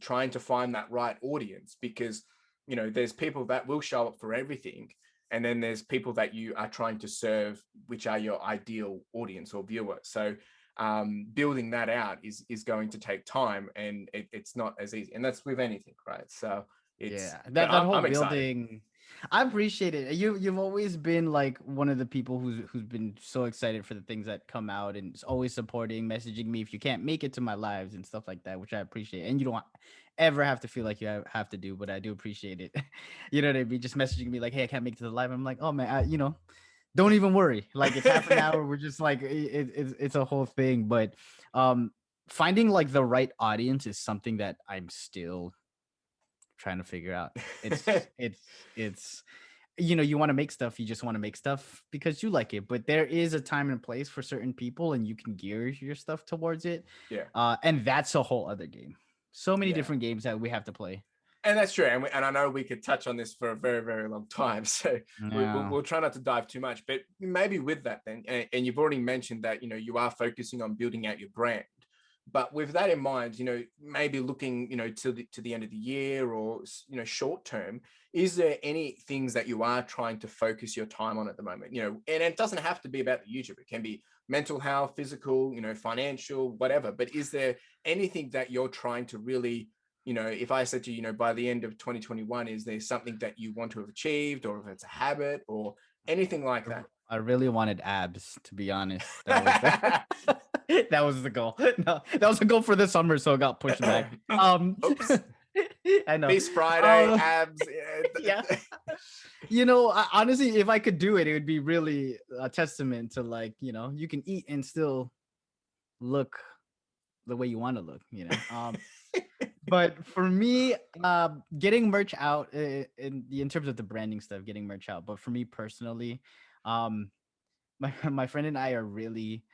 trying to find that right audience, because there's people that will show up for everything, and then there's people that you are trying to serve, which are your ideal audience or viewer. So building that out is going to take time, and it's not as easy, and that's with anything, right? So it's, Yeah, but that whole I'm excited. building, I appreciate it. You've always been like one of the people who's been so excited for the things that come out and is always supporting, messaging me if you can't make it to my lives and stuff like that, which I appreciate. And you don't ever have to feel like you have to do, but I do appreciate it. You know what I mean? Just messaging me like, "Hey, I can't make it to the live." I'm like, "Oh man, don't even worry. Like it's half an hour. We're just like it's a whole thing." But um, finding like the right audience is something that I'm still trying to figure out. It's you want to make stuff, you just want to make stuff because you like it, but there is a time and place for certain people and you can gear your stuff towards it. Yeah. And that's a whole other game. So many Yeah. different games that we have to play. And that's true. And I know we could touch on this for a very, very long time. So Yeah. we'll try not to dive too much. But maybe with that then, and you've already mentioned that, you are focusing on building out your brand. But with that in mind, maybe looking, to the end of the year, or, short term, is there any things that you are trying to focus your time on at the moment? And it doesn't have to be about the YouTube. It can be mental health, physical, financial, whatever. But is there anything that you're trying to really, if I said to you, by the end of 2021, is there something that you want to have achieved, or if it's a habit or anything like that? I really wanted abs, to be honest. That was the that was the goal. No, that was the goal for this summer, so it got pushed back. Oops. I know. This Friday, Uh, abs. yeah. Honestly, if I could do it, it would be really a testament to like, you can eat and still look the way you want to look, But for me, getting merch out in terms of the branding stuff, getting merch out. But for me personally, um, my friend and I are really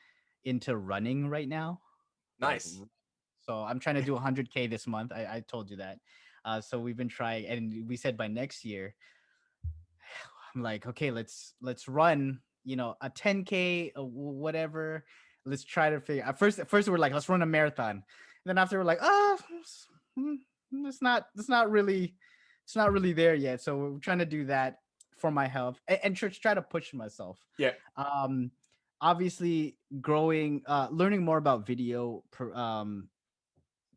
into running right now. Like, Nice. so I'm trying to do 100K this month. I told you that. So we've been trying, and we said by next year, I'm like, okay, let's run, a 10K, whatever. Let's try to figure. At first we're like, let's run a marathon. And then after we're like, oh, mm, it's not really there yet. So we're trying to do that for my health and try to push myself. Yeah. Um, obviously growing, learning more about video,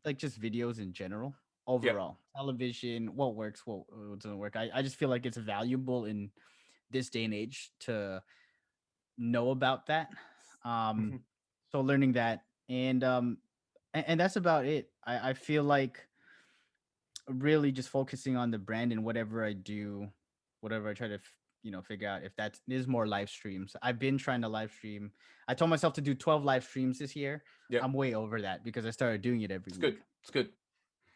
like just videos in general, Yeah. overall, television, what works, what doesn't work. I just feel like it's valuable in this day and age to know about that. Um, Mhm. so learning that, and that's about it. I feel like really just focusing on the brand and whatever I do, whatever I try to figure out if that is more live streams. I've been trying to live stream. I told myself to do 12 live streams this year. Yeah. I'm way over that because I started doing it every It's good. week. It's good.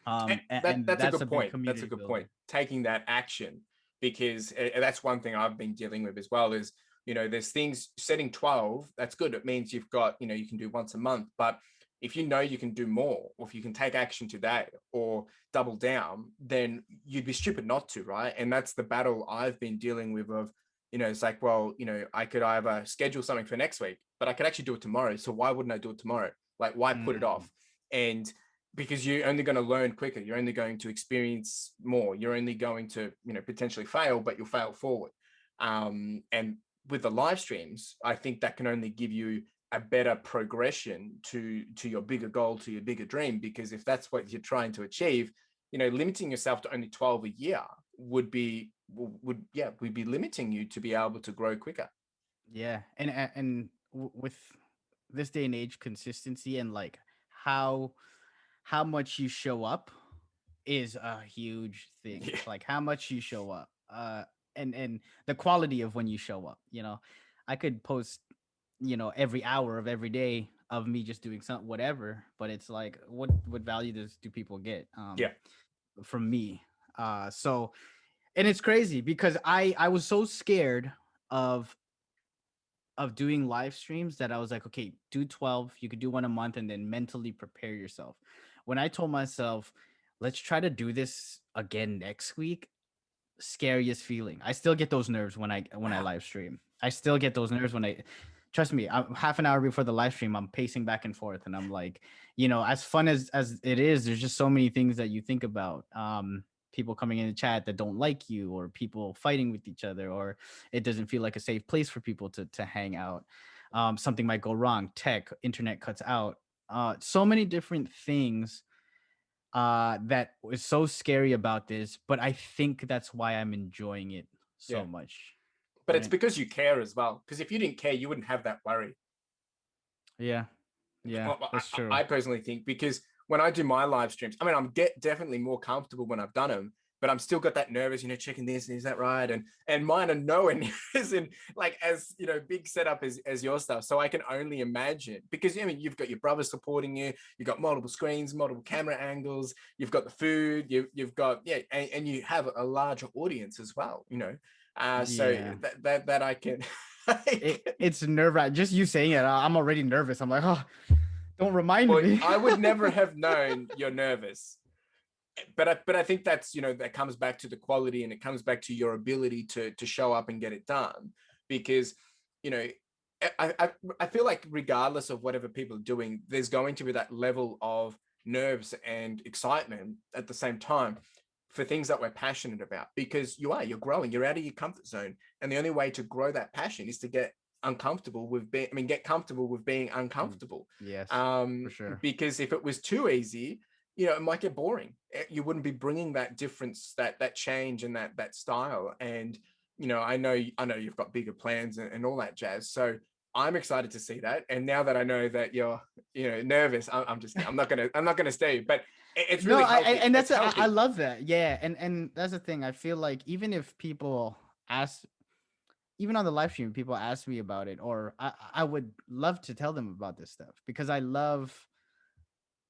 And That's a that's a good big point. That's a community good point. builder. Taking that action, because that's one thing I've been dealing with as well. Is, there's things, setting 12. That's good. It means you've got, you can do once a month. But if you know you can do more, or if you can take action today or double down, then you'd be stupid not to, right? And that's the battle I've been dealing with. Of, it's like, well, I could either schedule something for next week, but I could actually do it tomorrow. So why wouldn't I do it tomorrow? Like, why put it Mm, off? And because you're only going to learn quicker, you're only going to experience more, you're only going to, potentially fail, but you'll fail forward. And with the live streams, I think that can only give you a better progression to your bigger goal, to your bigger dream. Because if that's what you're trying to achieve, limiting yourself to only 12 a year would be limiting you to be able to grow quicker. yeah, and with this day and age, consistency and like how much you show up is a huge thing. Yeah. Like how much you show up, and the quality of when you show up. I could post, every hour of every day of me just doing something, whatever. But it's like, what value do people get Yeah. from me? So and it's crazy because I was so scared of doing live streams that I was like, okay, do 12. You could do one a month and then mentally prepare yourself. When I told myself, let's try to do this again next week, scariest feeling. I still get those nerves when I Wow. live stream. I still get those nerves when I trust me, half an hour before the live stream, I'm pacing back and forth and I'm like, as fun as it is, there's just so many things that you think about. People coming in the chat that don't like you, or people fighting with each other, or it doesn't feel like a safe place for people to hang out. something might go wrong, tech, internet cuts out, so many different things that was so scary about this, but I think that's why I'm enjoying it Yeah. so much. But it's Right? because you care as well. Because if you didn't care, you wouldn't have that worry. Yeah. Yeah, Well, that's true. I personally think, because when I do my live streams, I mean, I'm definitely more comfortable when I've done them, but I'm still got that nervous, checking this, is that right? And mine are nowhere near as in like as big setup as your stuff. So I can only imagine, because you've got your brother supporting you, you've got multiple screens, multiple camera angles, you've got the food, you've got and you have a larger audience as well. So Yeah. that I can. It's nerve wracking. Just you saying it, I'm already nervous. I'm like, oh, don't remind Well, me. I would never have known you're nervous, but I think that's that comes back to the quality, and it comes back to your ability to show up and get it done. Because you know I feel like regardless of whatever people are doing, there's going to be that level of nerves and excitement at the same time for things that we're passionate about, because you're growing, you're out of your comfort zone, and the only way to grow that passion is to get uncomfortable with being get comfortable with being uncomfortable. Yes, for sure. Because if it was too easy, it might get boring. You wouldn't be bringing that difference, that change, and that style. And I know you've got bigger plans and all that jazz. So I'm excited to see that. And now that I know that you're nervous, I'm just I'm not gonna stay. But it's No, really I healthy. and It's that's I healthy. love that. Yeah, and that's the thing. I feel like even if people ask, even on the live stream, people ask me about it, or I would love to tell them about this stuff because I love,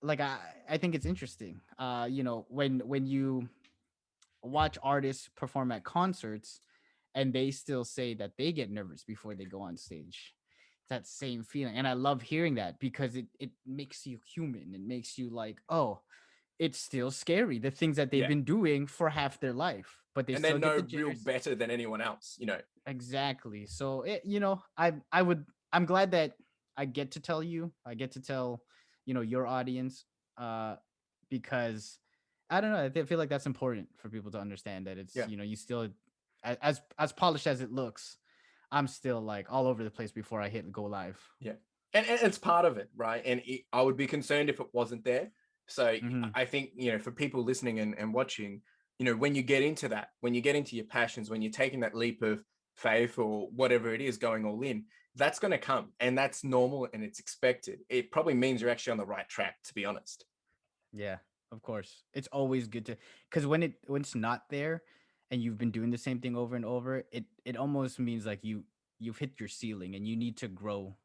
like I think it's interesting. When you watch artists perform at concerts and they still say that they get nervous before they go on stage. It's that same feeling. And I love hearing that because it makes you human. It makes you like, oh, it's still scary. The things that they've Yeah. been doing for half their life, but they And they're still get the no real jitters. better than anyone else. Exactly. So I'm glad that I get to tell you, I get to tell, your audience, uh, because I don't know, I feel like that's important for people to understand that it's, Yeah. you still, as polished as it looks, I'm still like all over the place before I hit go live. Yeah. And it's part of it, right? And I would be concerned if it wasn't there. So Mm-hmm. I think, for people listening and watching, when you get into that, when you get into your passions, when you're taking that leap of faith or whatever it is, going all in, that's going to come, and that's normal and it's expected. It probably means you're actually on the right track, to be honest. Yeah, of course. It's always good to, because when it's not there and you've been doing the same thing over and over, it almost means like you've hit your ceiling and you need to grow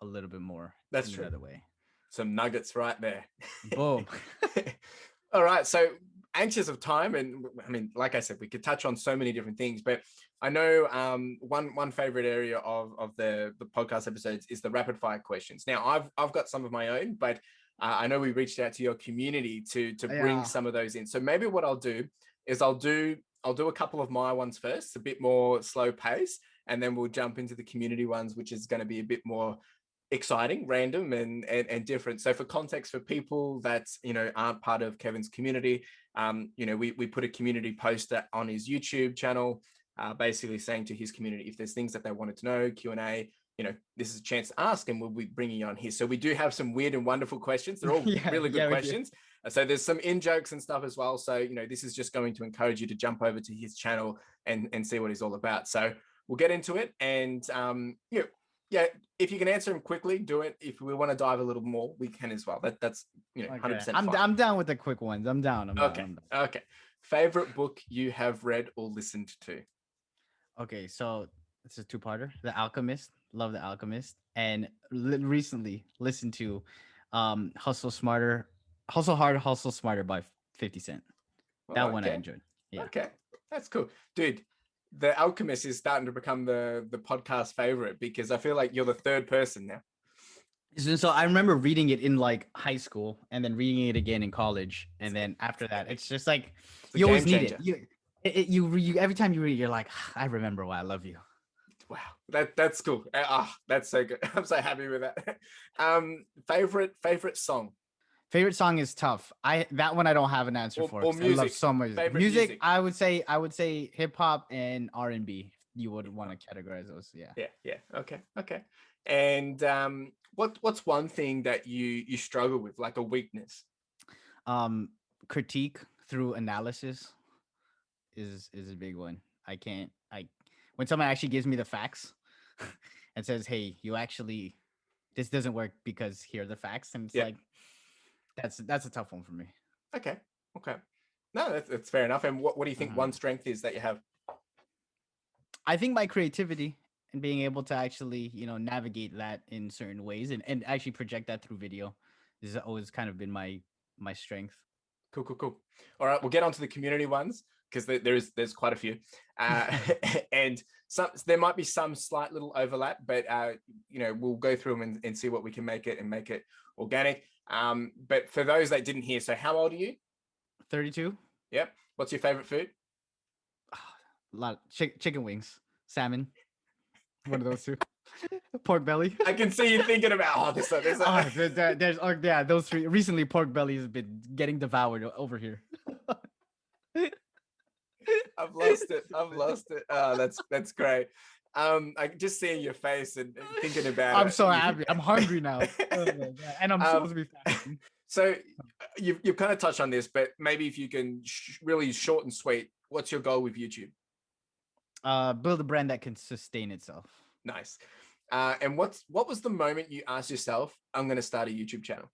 a little bit more That's in true. another way. Some nuggets right there. Boom. All right. So anxious of time, and I mean, like I said, we could touch on so many different things, but I know one favorite area of the podcast episodes is the rapid fire questions. Now, I've got some of my own, but I know we reached out to your community to bring Yeah. some of those in. So maybe what I'll do is I'll do a couple of my ones first, a bit more slow pace, and then we'll jump into the community ones, which is going to be a bit more exciting, random, and different. So for context, for people that aren't part of Kevin's community, we put a community post on his YouTube channel, basically saying to his community, if there's things that they wanted to know, Q&A, this is a chance to ask, and we'll be bringing you on here. So we do have some weird and wonderful questions. They're all Yeah, really good yeah, we do. questions. So there's some in jokes and stuff as well. So this is just going to encourage you to jump over to his channel and see what he's all about. So we'll get into it, and yeah, if you can answer them quickly, do it. If we want to dive a little more, we can as well. That's Okay. 100% I'm fine. I'm down with the quick ones. I'm down. I'm down. Okay. I'm down. Okay. Favorite book you have read or listened to? Okay, so it's a two-parter. The Alchemist. Love The Alchemist. And recently listened to Hustle Hard, Hustle Smarter by 50 Cent. Oh, That one I okay. enjoyed. Yeah. Okay. That's cool. Dude, The Alchemist is starting to become the podcast favorite, because I feel like you're the third person now. So I remember reading it in like high school and then reading it again in college. And then after that, It's it's just like a you game always need it. changer. You every time you read it, you're like, I remember why I love you. Wow. That's cool. That's so good. I'm so happy with that. Favorite song Favorite song is tough. That one I don't have an answer for or because I love music. so much Favorite music. music. I would say hip hop and R&B. you would want to categorize those. Yeah. Yeah. Okay. And what's one thing that you struggle with, like a weakness? Um, Critique through analysis is a big one. I can't. I When someone actually gives me the facts and says, "Hey, you actually this doesn't work because here are the facts," and it's Yeah. like that's a tough one for me. Okay. No, that's fair enough. And what do you think Mhm. one strength is that you have? I think my creativity and being able to actually, navigate that in certain ways and actually project that through video has always kind of been my strength. Cool. All right, we'll get on to the community ones because there's quite a few, and there might be some slight little overlap, but we'll go through them and see what we can make it organic. But for those that didn't hear, so how old are you? 32. Yep. What's your favorite food? A lot of chicken wings, salmon. One of those two. Pork belly. I can see you thinking about this. Yeah, those three. Recently, pork belly has been getting devoured over here. I've lost it. Oh, that's great. I can just seeing your face and thinking about I'm it. so happy. I'm hungry now. Oh my God. And I'm supposed to be fasting. So you've kind of touched on this, but maybe if you can really short and sweet, what's your goal with YouTube? Build a brand that can sustain itself. Nice. And what was the moment you asked yourself, I'm going to start a YouTube channel?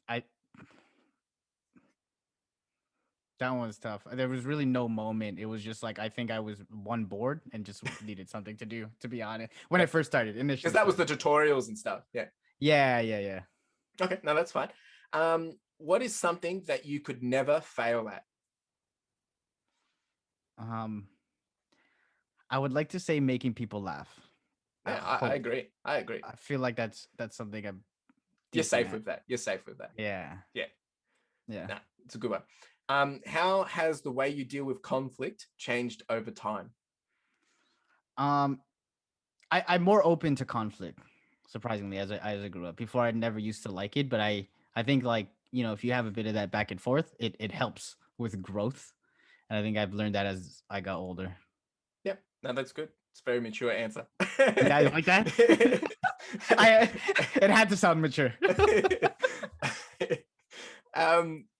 I That one was tough. There was really no moment. It was just like I think I was bored and just needed something to do. To be honest, when I first started initially, because that was the tutorials and stuff. Yeah. Yeah. Okay, no, that's fine. What is something that you could never fail at? I would like to say making people laugh. Yeah, I agree. I feel like that's something I'm You're decent safe at. with that. You're safe with that. Yeah. Yeah. Yeah. No, it's a good one. How has the way you deal with conflict changed over time? I'm more open to conflict, surprisingly, as I grew up. Before, I never used to like it, but I think, like, if you have a bit of that back and forth, it helps with growth, and I think I've learned that as I got older. Yep. No, that's good. It's a very mature answer. Yeah, you like that? It had to sound mature.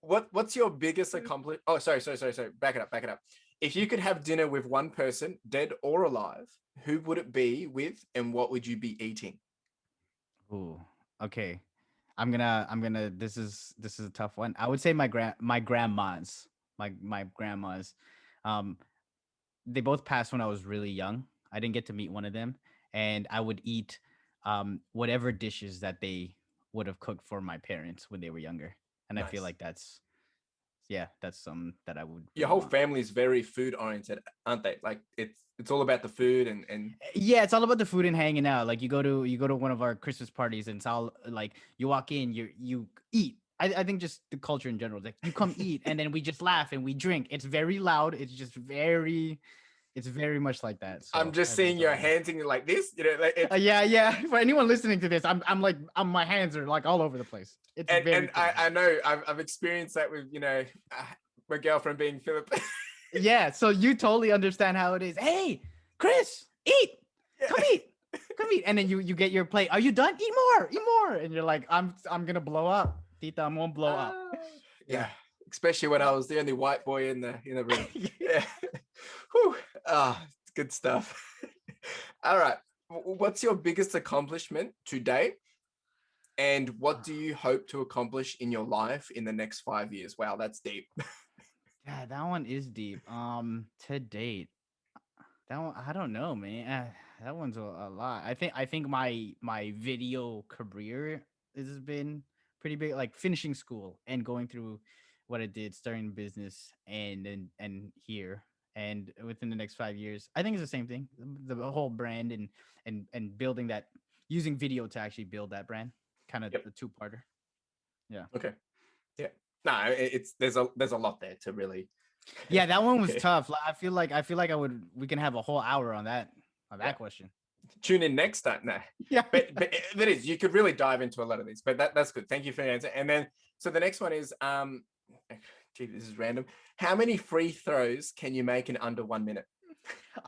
What's your biggest accomplishment? Oh, sorry. Back it up. If you could have dinner with one person, dead or alive, who would it be with, and what would you be eating? Ooh, okay. I'm gonna. This is a tough one. I would say my grandmas, my grandmas. Um, they both passed when I was really young. I didn't get to meet one of them, and I would eat whatever dishes that they would have cooked for my parents when they were younger. And I feel Nice. like that's something that I would Your really whole want. family is very food oriented, aren't they? Like it's all about the food and Yeah, it's all about the food and hanging out. Like you go to one of our Christmas parties and it's all like you walk in, you eat. I think just the culture in general, like you come eat and then we just laugh and we drink. It's very loud. It's very much like that. I'm So just I think seeing your hands and you're like this, like it's yeah. For anyone listening to this, I'm like my hands are like all over the place. It's very and crazy. I know I've experienced that with my girlfriend being Philip. Yeah, so you totally understand how it is. Hey, Chris, eat. Come eat. Come eat. And then you get your plate. Are you done? Eat more. Eat more. And you're like, I'm gonna blow up. Tita, I'm gonna blow up. Yeah, especially when I was the only white boy in the room. Yeah. Whew. It's good stuff. All right. What's your biggest accomplishment to date? And what do you hope to accomplish in your life in the next 5 years? Wow, that's deep. Yeah, that one is deep. To date, that one I don't know, man. That one's a lot. I think my video career has been pretty big. Like finishing school and going through what I did, starting business, and here and within the next 5 years, I think it's the same thing. The whole brand and building that, using video to actually build that brand, kind of Yep. a two-parter. Yeah. Okay. Yeah. No, it's there's a lot there to really. Yeah, that one was tough. Like, I feel like we can have a whole hour on that Yeah. question. Tune in next time. No, Yeah. but that is, you could really dive into a lot of these. But that's good. Thank you for your answer. And then so the next one is Gee, this is random. How many free throws can you make in under 1 minute?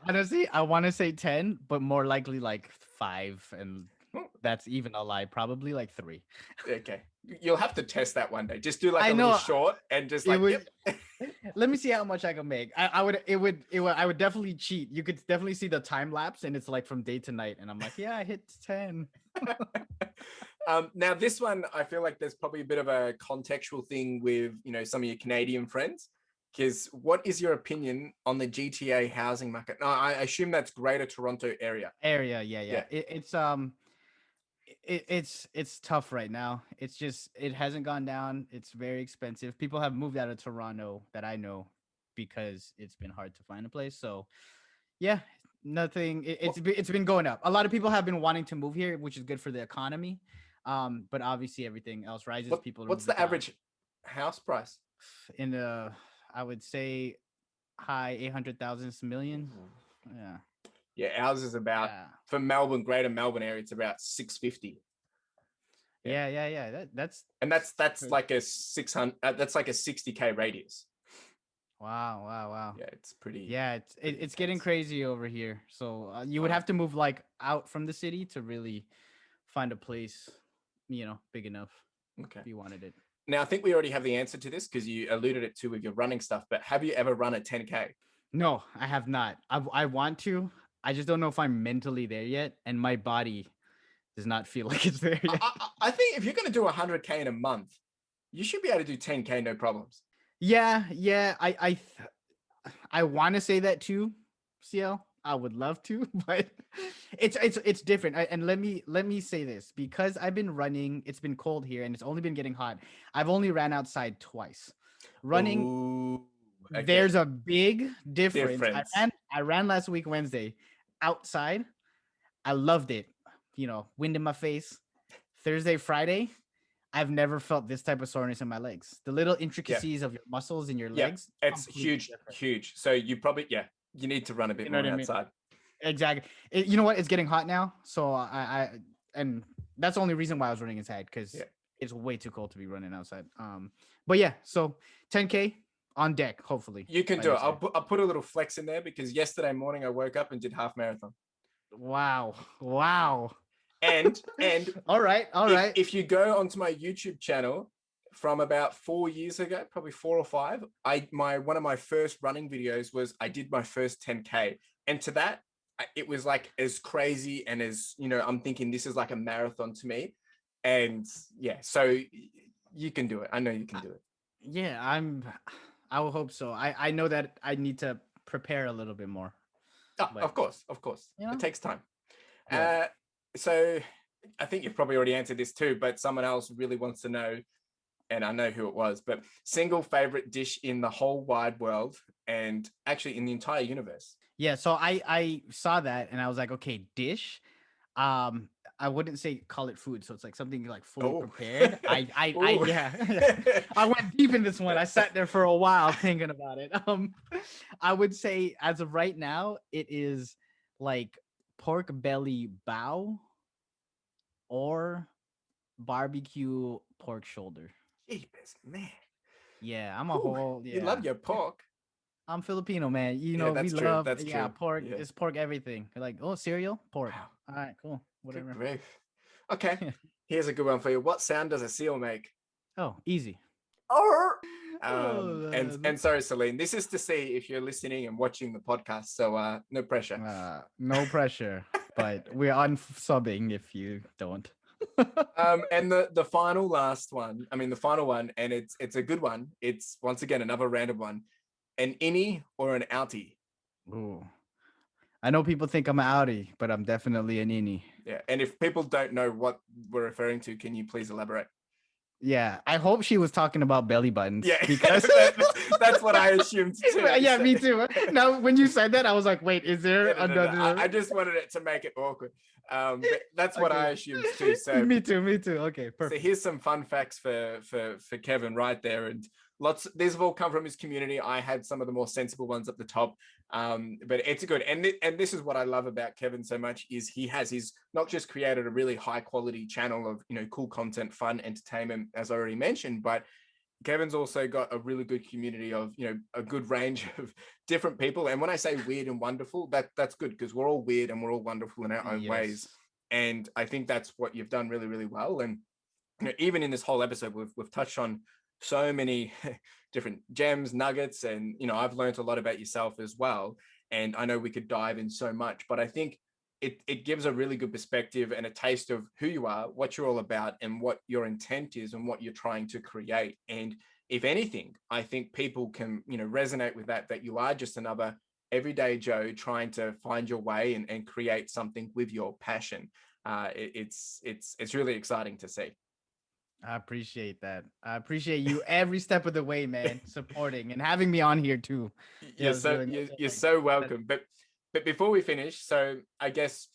Honestly, I want to say 10, but more likely like 5. And Oh, that's even a lie. Probably like 3. okay. You'll have to test that one day. Just do like I a little know short and just it like, would. yep. Let me see how much I can make. I would definitely cheat. You could definitely see the time lapse, and it's like from day to night. And I'm like, yeah, I hit 10. Now this one, I feel like there's probably a bit of a contextual thing with, some of your Canadian friends. Because what is your opinion on the GTA housing market? No, I assume that's Greater Toronto area. Area, yeah, yeah. Yeah. It's tough right now. It's just it hasn't gone down. It's very expensive. People have moved out of Toronto that I know because it's been hard to find a place. So yeah, nothing. It's been going up. A lot of people have been wanting to move here, which is good for the economy. But obviously everything else rises. People are What's moving the out average house price? in the I would say high 800,000 million. Yeah, Yeah, ours is about yeah, for Melbourne, Greater Melbourne area. It's about 650. Yeah, yeah. and that's Crazy. like a 600. That's like a 60K radius. Wow. Yeah, it's pretty Yeah, pretty it's getting intense. crazy over here. So you would Oh, have to move like out from the city to really find a place, big enough okay. if you wanted it. Now I think we already have the answer to this because you alluded it to with your running stuff. But have you ever run a 10K? No, I have not. I want to. I just don't know if I'm mentally there yet, and my body does not feel like it's there I, yet. I think if you're going to do 100K in a month, you should be able to do 10K no problems. Yeah. I want to say that too, CL. I would love to, but it's different. And let me say this because I've been running. It's been cold here, and it's only been getting hot. I've only ran outside twice. Running, Oh, okay. there's a big difference. I Difference. ran I ran last week Wednesday outside. I loved it. Wind in my face. Thursday, Friday, I've never felt this type of soreness in my legs. The little Yeah. intricacies of your muscles in your Yeah. legs, It's completely huge, different. huge. So you probably, yeah, you need to run a bit You know more what I mean? outside. Exactly. You know what? It's getting hot now, so and that's the only reason why I was running inside because Yeah. it's way too cold to be running outside. But yeah, so 10K on deck, hopefully You can by do it. this year. I'll put a little flex in there because yesterday morning I woke up and did half marathon. Wow. And All right, all right. if you go onto my YouTube channel from about 4 years ago, probably 4 or 5, one of my first running videos was I did my first 10K, and to that it was like as crazy and as I'm thinking this is like a marathon to me, and yeah, so you can do it. I know you can do it. Yeah, I will hope so. I know that I need to prepare a little bit more, Oh, but of course, you it know, takes time. yeah. So I think you've probably already answered this too, but someone else really wants to know, and I know who it was, but single favorite dish in the whole wide world and actually in the entire universe. Yeah, so I saw that and I was like, okay, dish. Um, I wouldn't say call it food, so it's like something like fully Oh, prepared. I oh, yeah. I went deep in this one. I sat there for a while thinking about it. I would say as of right now, it is like pork belly bow or barbecue pork shoulder. jeepers, man. Yeah, I'm a Whew, whole you yeah. love your pork. I'm Filipino, man. Yeah, We that's true. love That's true. pork. Yeah. It's pork everything. Like, oh, cereal, pork. Wow. All right, cool. Good Whatever. grief. Okay. Here's a good one for you. What sound does a seal make? Oh, easy. Oh. Oh, And sorry, Celine. This is to see if you're listening and watching the podcast. So no pressure. no pressure, but we're unsubbing if you don't. And the final last one, I mean the final one, and it's a good one. It's once again another random one. An innie or an outie? Ooh. I know people think I'm an outie, but I'm definitely an innie. Yeah. And if people don't know what we're referring to, can you please elaborate? Yeah, I hope she was talking about belly buttons Yeah, because that's what I assumed too. yeah, me too. Now, when you said that, I was like, wait, is there No. another? I just wanted it to make it awkward. But that's what I Okay, assumed too. So me too. Okay, so perfect. here's some fun facts for Kevin right there, and these have all come from his community. I had some of the more sensible ones at the top, but it's good. And this is what I love about Kevin so much is he's not just created a really high quality channel of cool content, fun entertainment, as I already mentioned, but Kevin's also got a really good community of, a good range of different people. And when I say weird and wonderful, that's good, because we're all weird and we're all wonderful in our own ways. Yes. And I think that's what you've done really, really well. And even in this whole episode, we've touched on so many different gems, nuggets, and I've learned a lot about yourself as well. And I know we could dive in so much, but I think it gives a really good perspective and a taste of who you are, what you're all about, and what your intent is, and what you're trying to create. And if anything, I think people can resonate with that you are just another everyday Joe trying to find your way and create something with your passion. It's really exciting to see. I appreciate that. I appreciate you every step of the way, man, supporting and having me on here too. Yeah, it was really nice. You're Like so that. welcome. But before we finish, so I guess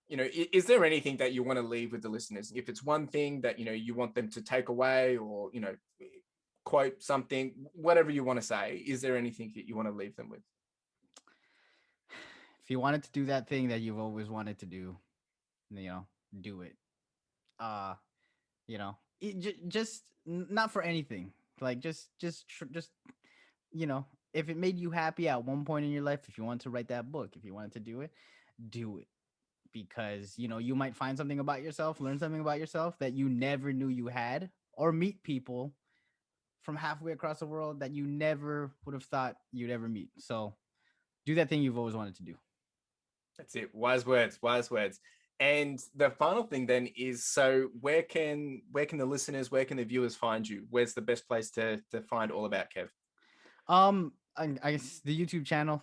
is there anything that you want to leave with the listeners? If it's one thing that you want them to take away, or quote something, whatever you want to say, is there anything that you want to leave them with? If you wanted to do that thing that you've always wanted to do, do it. Uh, just not for anything. Like just if it made you happy at one point in your life, if you want to write that book, if you wanted to do it, because you might find something about yourself, learn something about yourself that you never knew you had, or meet people from halfway across the world that you never would have thought you'd ever meet. So do that thing you've always wanted to do. That's it. Wise words, wise words. And the final thing then is, so where can the listeners, where can the viewers find you? Where's the best place to find all about Kev? I guess the YouTube channel,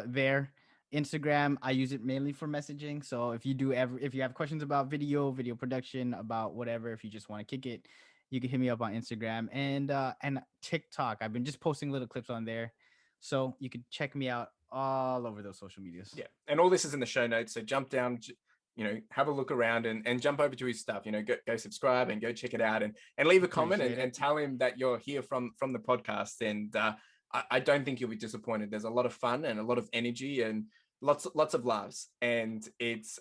there, Instagram, I use it mainly for messaging. So if you have questions about video production, about whatever, if you just want to kick it, you can hit me up on Instagram and TikTok. I've been just posting little clips on there, so you can check me out all over those social medias. Yeah. And all this is in the show notes. So jump down, have a look around and jump over to his stuff, go subscribe and go check it out, and leave a comment and tell him that you're here from the podcast. And I don't think you'll be disappointed. There's a lot of fun and a lot of energy and lots of laughs. And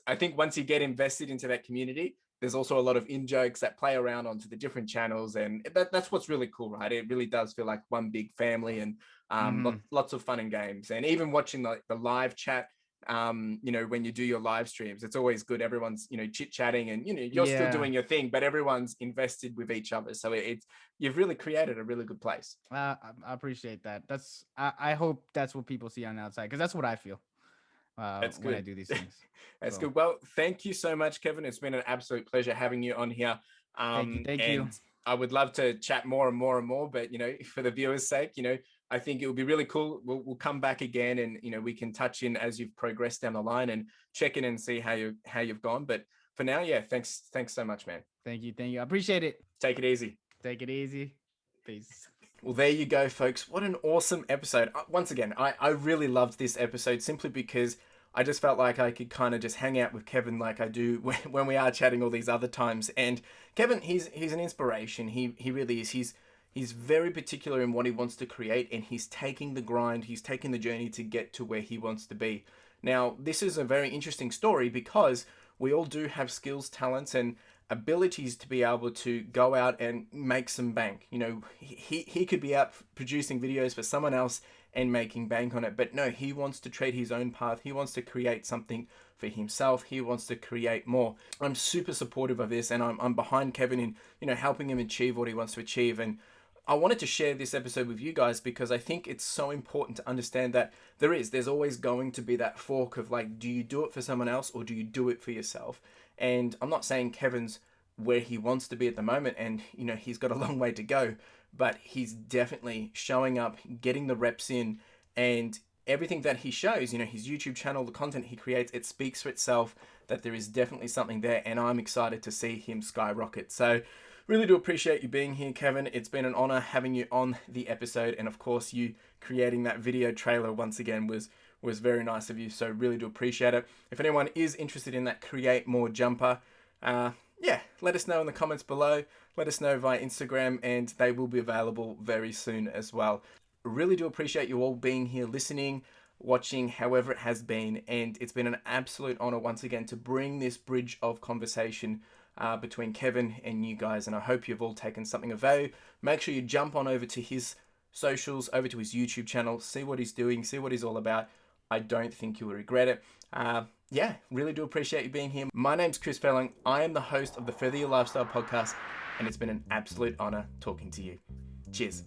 I think once you get invested into that community, there's also a lot of in-jokes that play around onto the different channels. And that's what's really cool, right? It really does feel like one big family, and lots of fun and games. And even watching the live chat, when you do your live streams, it's always good. Everyone's, chit-chatting, and, you're still doing your thing, but everyone's invested with each other. So you've really created a really good place. I appreciate that. I hope that's what people see on the outside, because that's what I feel That's when I good. do these things. That's good. Well, thank you so much, Kevin. It's been an absolute pleasure having you on here. Thank you. And I would love to chat more and more and more, but for the viewers' sake, I think it would be really cool. We'll come back again, and we can touch in as you've progressed down the line and check in and see how you've gone. But for now, yeah, thanks so much, man. Thank you. I appreciate it. Take it easy. Take it easy. Peace. Well, there you go, folks. What an awesome episode. Once again, I really loved this episode, simply because I just felt like I could kind of just hang out with Kevin like I do when we are chatting all these other times. And Kevin, he's an inspiration. He really is. He's very particular in what he wants to create, and he's taking the grind, he's taking the journey to get to where he wants to be. Now, this is a very interesting story, because we all do have skills, talents, and abilities to be able to go out and make some bank. He could be out producing videos for someone else and making bank on it, but no, he wants to tread his own path. He wants to create something for himself. He wants to create more. I'm super supportive of this, and I'm behind Kevin in helping him achieve what he wants to achieve. And I wanted to share this episode with you guys because I think it's so important to understand that there's always going to be that fork of, like, do you do it for someone else or do you do it for yourself? And I'm not saying Kevin's where he wants to be at the moment, and he's got a long way to go, but he's definitely showing up, getting the reps in, and everything that he shows, his YouTube channel, the content he creates, it speaks for itself that there is definitely something there, and I'm excited to see him skyrocket. So really do appreciate you being here, Kevin. It's been an honor having you on the episode, and of course you creating that video trailer once again was very nice of you, so really do appreciate it. If anyone is interested in that Create More jumper, let us know in the comments below. Let us know via Instagram, and they will be available very soon as well. Really do appreciate you all being here, listening, watching, however it has been, and it's been an absolute honor once again to bring this bridge of conversation between Kevin and you guys, and I hope you've all taken something of value. Make sure you jump on over to his socials, over to his YouTube channel, see what he's doing, see what he's all about. I don't think you'll regret it. Yeah, really do appreciate you being here. My name's Chris Felling. I am the host of the Further Your Lifestyle podcast, and it's been an absolute honor talking to you. Cheers.